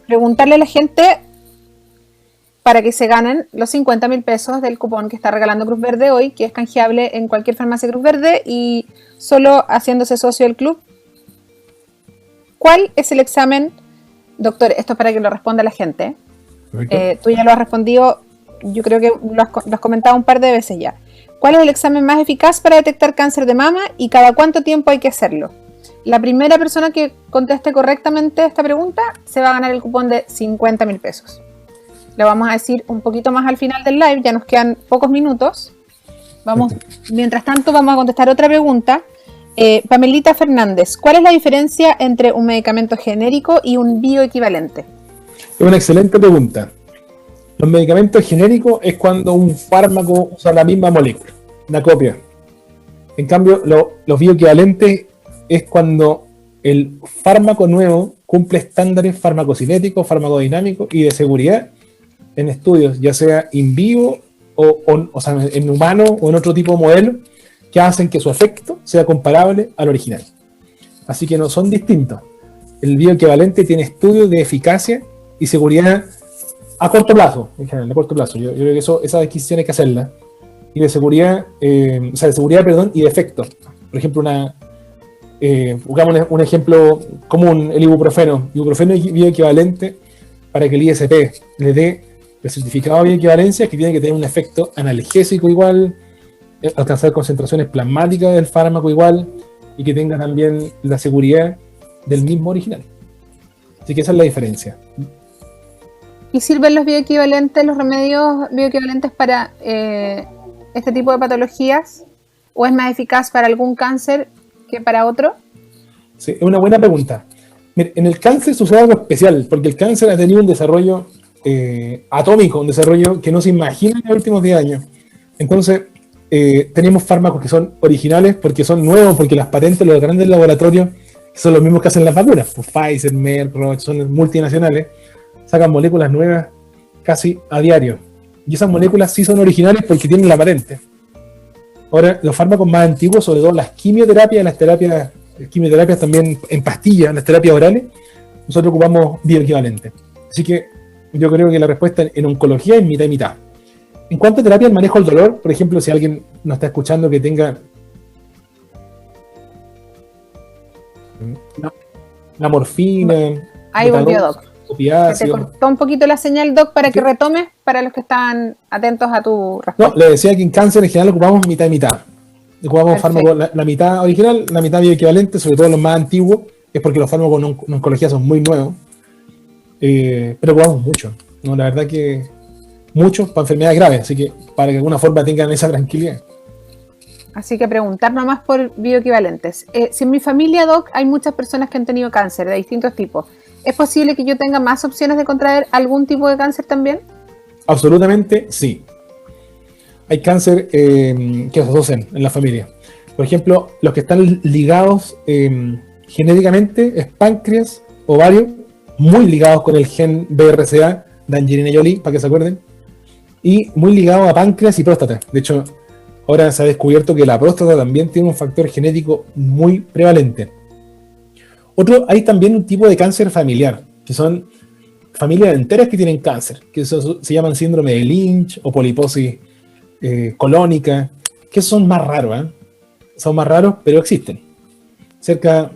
preguntarle a la gente para que se ganen los 50.000 pesos del cupón que está regalando Cruz Verde hoy, que es canjeable en cualquier farmacia Cruz Verde y solo haciéndose socio del club. ¿Cuál es el examen? Doctor, esto es para que lo responda la gente. Tú ya lo has respondido, yo creo que lo has comentado un par de veces ya. ¿Cuál es el examen más eficaz para detectar cáncer de mama y cada cuánto tiempo hay que hacerlo? La primera persona que conteste correctamente esta pregunta se va a ganar el cupón de 50.000 pesos. lo vamos a decir un poquito más al final del live, ya nos quedan pocos minutos. Mientras tanto, vamos a contestar otra pregunta. Pamelita Fernández, ¿cuál es la diferencia entre un medicamento genérico y un bioequivalente? Es una excelente pregunta. Los medicamentos genéricos es cuando un fármaco usa la misma molécula, una copia. En cambio, los bioequivalentes es cuando el fármaco nuevo cumple estándares farmacocinéticos, farmacodinámicos y de seguridad en estudios, ya sea in vivo o sea, en humano o en otro tipo de modelo, que hacen que su efecto sea comparable al original. Así que no son distintos. El bioequivalente tiene estudios de eficacia y seguridad a corto plazo, en general, a corto plazo. Yo creo que esa adquisición hay que hacerla. Y de seguridad, y de efecto. Por ejemplo, buscamos un ejemplo común, el ibuprofeno. Ibuprofeno es bioequivalente para que el ISP le dé el certificado de bioequivalencia, que tiene que tener un efecto analgésico igual, alcanzar concentraciones plasmáticas del fármaco igual, y que tenga también la seguridad del mismo original. Así que esa es la diferencia. ¿Y sirven los bioequivalentes, los remedios bioequivalentes para este tipo de patologías? ¿O es más eficaz para algún cáncer que para otro? Sí, es una buena pregunta. Mira, en el cáncer sucede algo especial, porque el cáncer ha tenido un desarrollo atómico, un desarrollo que no se imagina en los últimos 10 años. Entonces, tenemos fármacos que son originales porque son nuevos, porque las patentes de los grandes laboratorios, que son los mismos que hacen las vacunas, pues Pfizer, Merck, Roche, son multinacionales, sacan moléculas nuevas casi a diario. Y esas moléculas sí son originales porque tienen la patente. Ahora, los fármacos más antiguos, sobre todo las quimioterapias, quimioterapias también en pastillas, las terapias orales, nosotros ocupamos bioequivalentes. Así que yo creo que la respuesta en oncología es mitad y mitad. En cuanto a terapia del manejo del dolor, por ejemplo, si alguien nos está escuchando que tenga la morfina, ahí volvió, Doc. Opiáceo. Se te cortó un poquito la señal, Doc, para que retomes, para los que estaban atentos a tu respuesta. No, le decía que en cáncer en general ocupamos mitad y mitad. Ocupamos fármacos, la mitad original, la mitad bioequivalente, sobre todo los más antiguos, es porque los fármacos en oncología son muy nuevos. Pero ocupamos mucho, ¿no? La verdad que muchos para enfermedades graves, así que para que de alguna forma tengan esa tranquilidad. Así que preguntar nomás por bioequivalentes. Si en mi familia, Doc, hay muchas personas que han tenido cáncer de distintos tipos, ¿es posible que yo tenga más opciones de contraer algún tipo de cáncer también? Absolutamente sí. Hay cáncer que se asocian en la familia. Por ejemplo, los que están ligados genéticamente es páncreas, ovario, muy ligados con el gen BRCA de Angelina Jolie, para que se acuerden, y muy ligados a páncreas y próstata. De hecho, ahora se ha descubierto que la próstata también tiene un factor genético muy prevalente. Hay también un tipo de cáncer familiar, que son familias enteras que tienen cáncer, que se llaman síndrome de Lynch o poliposis colónica, que son más raros, son más raros, pero existen. Cerca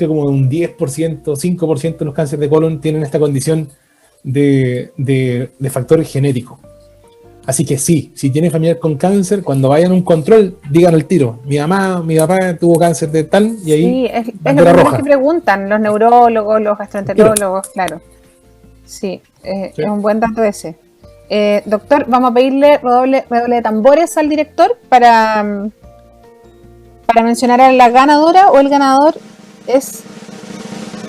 como de un 10%, 5% de los cánceres de colon tienen esta condición de factor genético. Así que sí, si tienen familiar con cáncer, cuando vayan a un control, digan al tiro, mi mamá, mi papá tuvo cáncer de tal, y ahí sí, es lo primero que preguntan los neurólogos, los gastroenterólogos, claro. Sí, es un buen dato ese. Doctor, vamos a pedirle redoble de tambores al director para mencionar a la ganadora o el ganador es,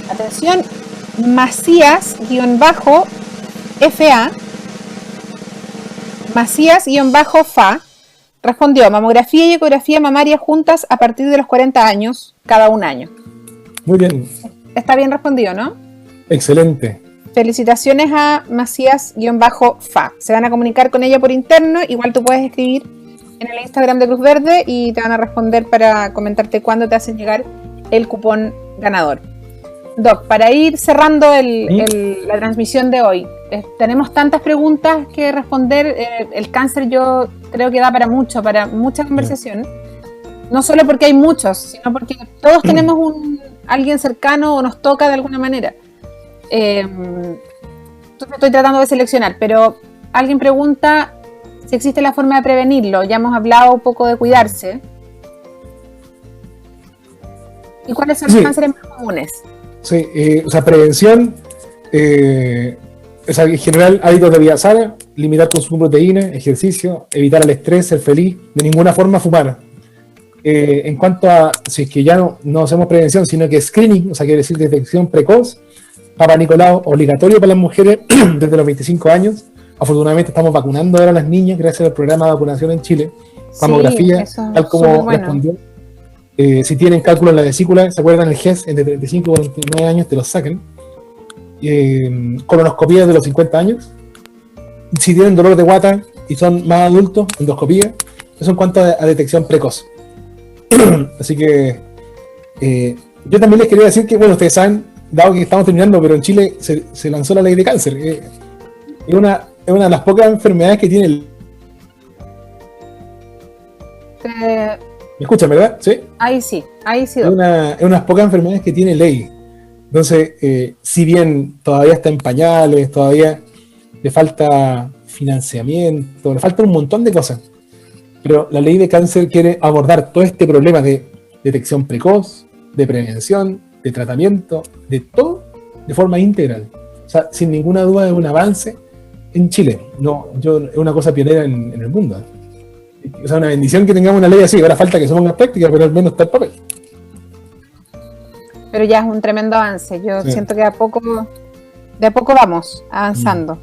atención, Macías-FA. Macías-FA respondió: mamografía y ecografía mamaria juntas a partir de los 40 años, cada un año. Muy bien. Está bien respondido, ¿no? Excelente. Felicitaciones a Macías-FA. Se van a comunicar con ella por interno. Igual tú puedes escribir en el Instagram de Cruz Verde y te van a responder para comentarte cuándo te hacen llegar el cupón ganador. Doc, para ir cerrando la transmisión de hoy, tenemos tantas preguntas que responder. El cáncer yo creo que da para mucha conversación. No solo porque hay muchos, sino porque todos tenemos alguien cercano o nos toca de alguna manera. Entonces estoy tratando de seleccionar, pero alguien pregunta si existe la forma de prevenirlo. Ya hemos hablado un poco de cuidarse. ¿Y cuáles son los cánceres más comunes? Sí, o sea, prevención es o sea, en general, hábitos de vida sana, limitar consumo de proteínas, ejercicio, evitar el estrés, ser feliz, de ninguna forma fumar. En cuanto a, si es que ya no hacemos prevención, sino que screening, o sea, quiere decir detección precoz, Papa Nicolau obligatorio para las mujeres desde los 25 años. Afortunadamente estamos vacunando ahora a las niñas gracias al programa de vacunación en Chile. Mamografía, tal como respondió. Si tienen cálculo en la vesícula, ¿se acuerdan? El GES, entre 35 y 49 años te lo sacan. Colonoscopía de los 50 años. Si tienen dolor de guata y son más adultos, endoscopía. Eso en cuanto a detección precoz. Así que yo también les quería decir que, bueno, ustedes saben, dado que estamos terminando, pero en Chile se lanzó la ley de cáncer. Es una de las pocas enfermedades que tiene el... ¿Me escuchan, verdad? ¿Sí? Ahí sí. Es una de las pocas enfermedades que tiene ley. Entonces, si bien todavía está en pañales, todavía le falta financiamiento, le falta un montón de cosas. Pero la ley de cáncer quiere abordar todo este problema de detección precoz, de prevención, de tratamiento, de todo de forma integral. O sea, sin ninguna duda es un avance en Chile. Es una cosa pionera en el mundo. O sea, una bendición que tengamos una ley así. Ahora falta que se ponga en práctica, pero al menos está el papel. Pero ya es un tremendo avance. Yo siento que de a poco vamos avanzando.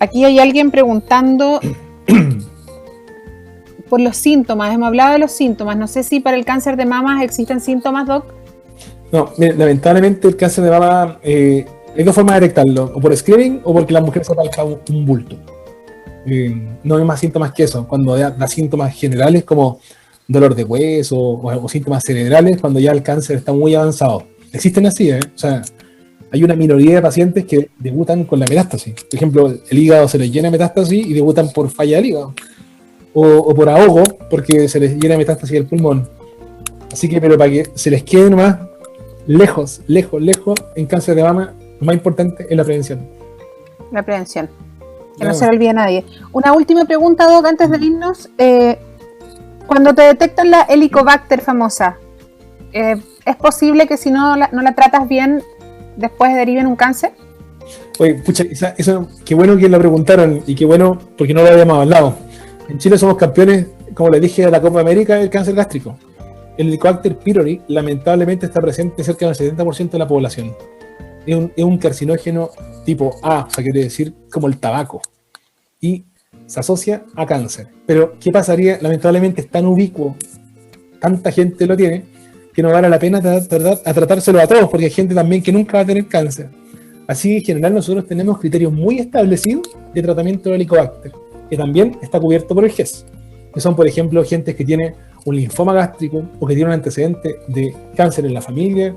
Aquí hay alguien preguntando por los síntomas. Hemos hablado de los síntomas. No sé si para el cáncer de mama existen síntomas, Doc. No, mire, lamentablemente el cáncer de mama hay dos formas de detectarlo, o por screening o porque la mujer se palpa un bulto. No hay más síntomas que eso. Cuando da síntomas generales como dolor de hueso o síntomas cerebrales, cuando ya el cáncer está muy avanzado. Existen así, o sea, hay una minoría de pacientes que debutan con la metástasis. Por ejemplo, el hígado se les llena de metástasis y debutan por falla del hígado. O por ahogo, porque se les llena de metástasis del pulmón. Así que, pero para que se les quede nomás lejos, en cáncer de mama, lo más importante es la prevención. La prevención. Que no se le olvide a nadie. Una última pregunta, Doc, antes de irnos. Cuando te detectan la Helicobacter famosa, ¿es posible que si no la tratas bien, después derive en un cáncer? Oye, pucha, eso, qué bueno que lo preguntaron y qué bueno porque no lo habíamos hablado. En Chile somos campeones, como les dije, de la Copa América del cáncer gástrico. El Helicobacter pylori lamentablemente está presente cerca del 70% de la población. Es un carcinógeno tipo A, o sea, quiere decir como el tabaco. Y se asocia a cáncer. Pero, ¿qué pasaría? Lamentablemente es tan ubicuo, tanta gente lo tiene, que no vale la pena tratárselo a todos, porque hay gente también que nunca va a tener cáncer. Así, en general, nosotros tenemos criterios muy establecidos de tratamiento de Helicobacter, que también está cubierto por el GES, que son, por ejemplo, gente que tiene un linfoma gástrico, o que tiene un antecedente de cáncer en la familia,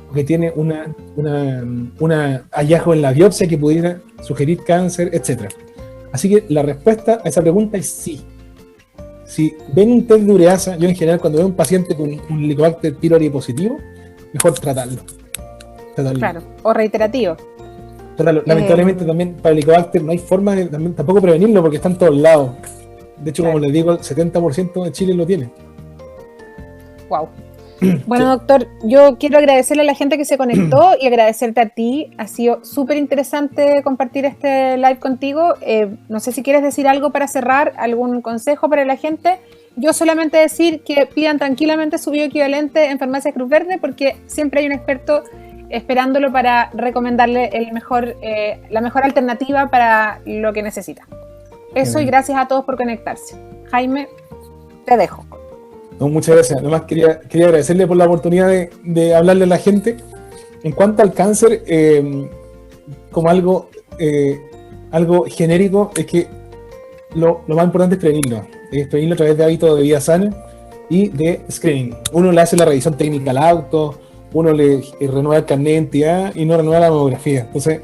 o que tiene una hallazgo en la biopsia que pudiera sugerir cáncer, etc. Así que la respuesta a esa pregunta es sí. Si ven un test de ureasa, yo en general cuando veo un paciente con un Helicobacter pylori positivo, mejor tratarlo. Claro, o reiterativo. Tratarlo. Lamentablemente también para el Helicobacter no hay forma de tampoco prevenirlo porque está en todos lados. De hecho, como les digo, el 70% de Chile lo tiene. Wow. Bueno, doctor, yo quiero agradecerle a la gente que se conectó y agradecerte a ti. Ha sido súper interesante compartir este live contigo. No sé si quieres decir algo para cerrar, algún consejo para la gente. Yo solamente decir que pidan tranquilamente su bioequivalente en Farmacias Cruz Verde, porque siempre hay un experto esperándolo para recomendarle la mejor alternativa para lo que necesita. Eso, y gracias a todos por conectarse. Jaime, te dejo. No, muchas gracias. Además quería agradecerle por la oportunidad de hablarle a la gente. En cuanto al cáncer, como algo genérico, es que lo más importante es prevenirlo. Es prevenirlo a través de hábitos de vida sana y de screening. Uno le hace la revisión técnica al auto, uno le renueva el carnet de identidad y no renueva la mamografía. Entonces,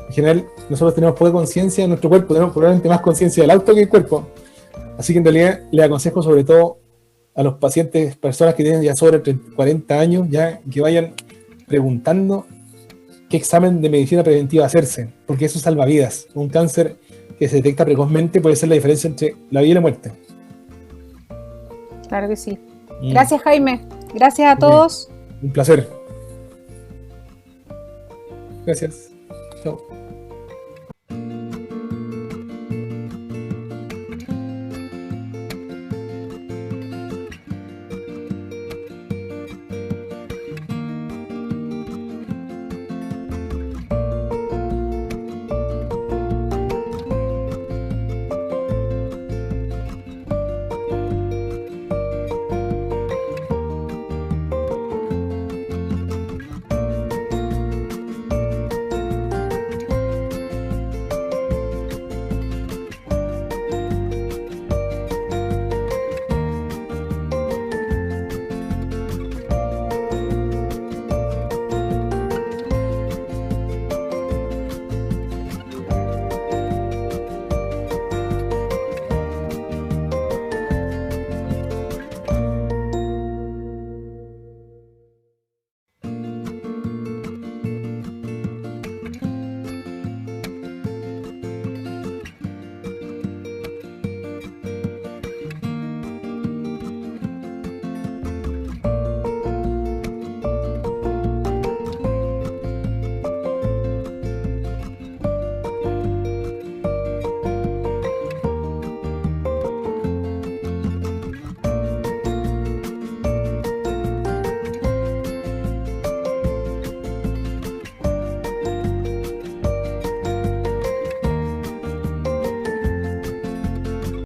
en general, nosotros tenemos poca conciencia de nuestro cuerpo, tenemos probablemente más conciencia del auto que del cuerpo. Así que en realidad le aconsejo sobre todo a los pacientes, personas que tienen ya sobre 40 años, ya que vayan preguntando qué examen de medicina preventiva hacerse, porque eso salva vidas. Un cáncer que se detecta precozmente puede ser la diferencia entre la vida y la muerte. Claro que sí. Gracias, Jaime. Gracias a todos. Un placer. Gracias. Chao.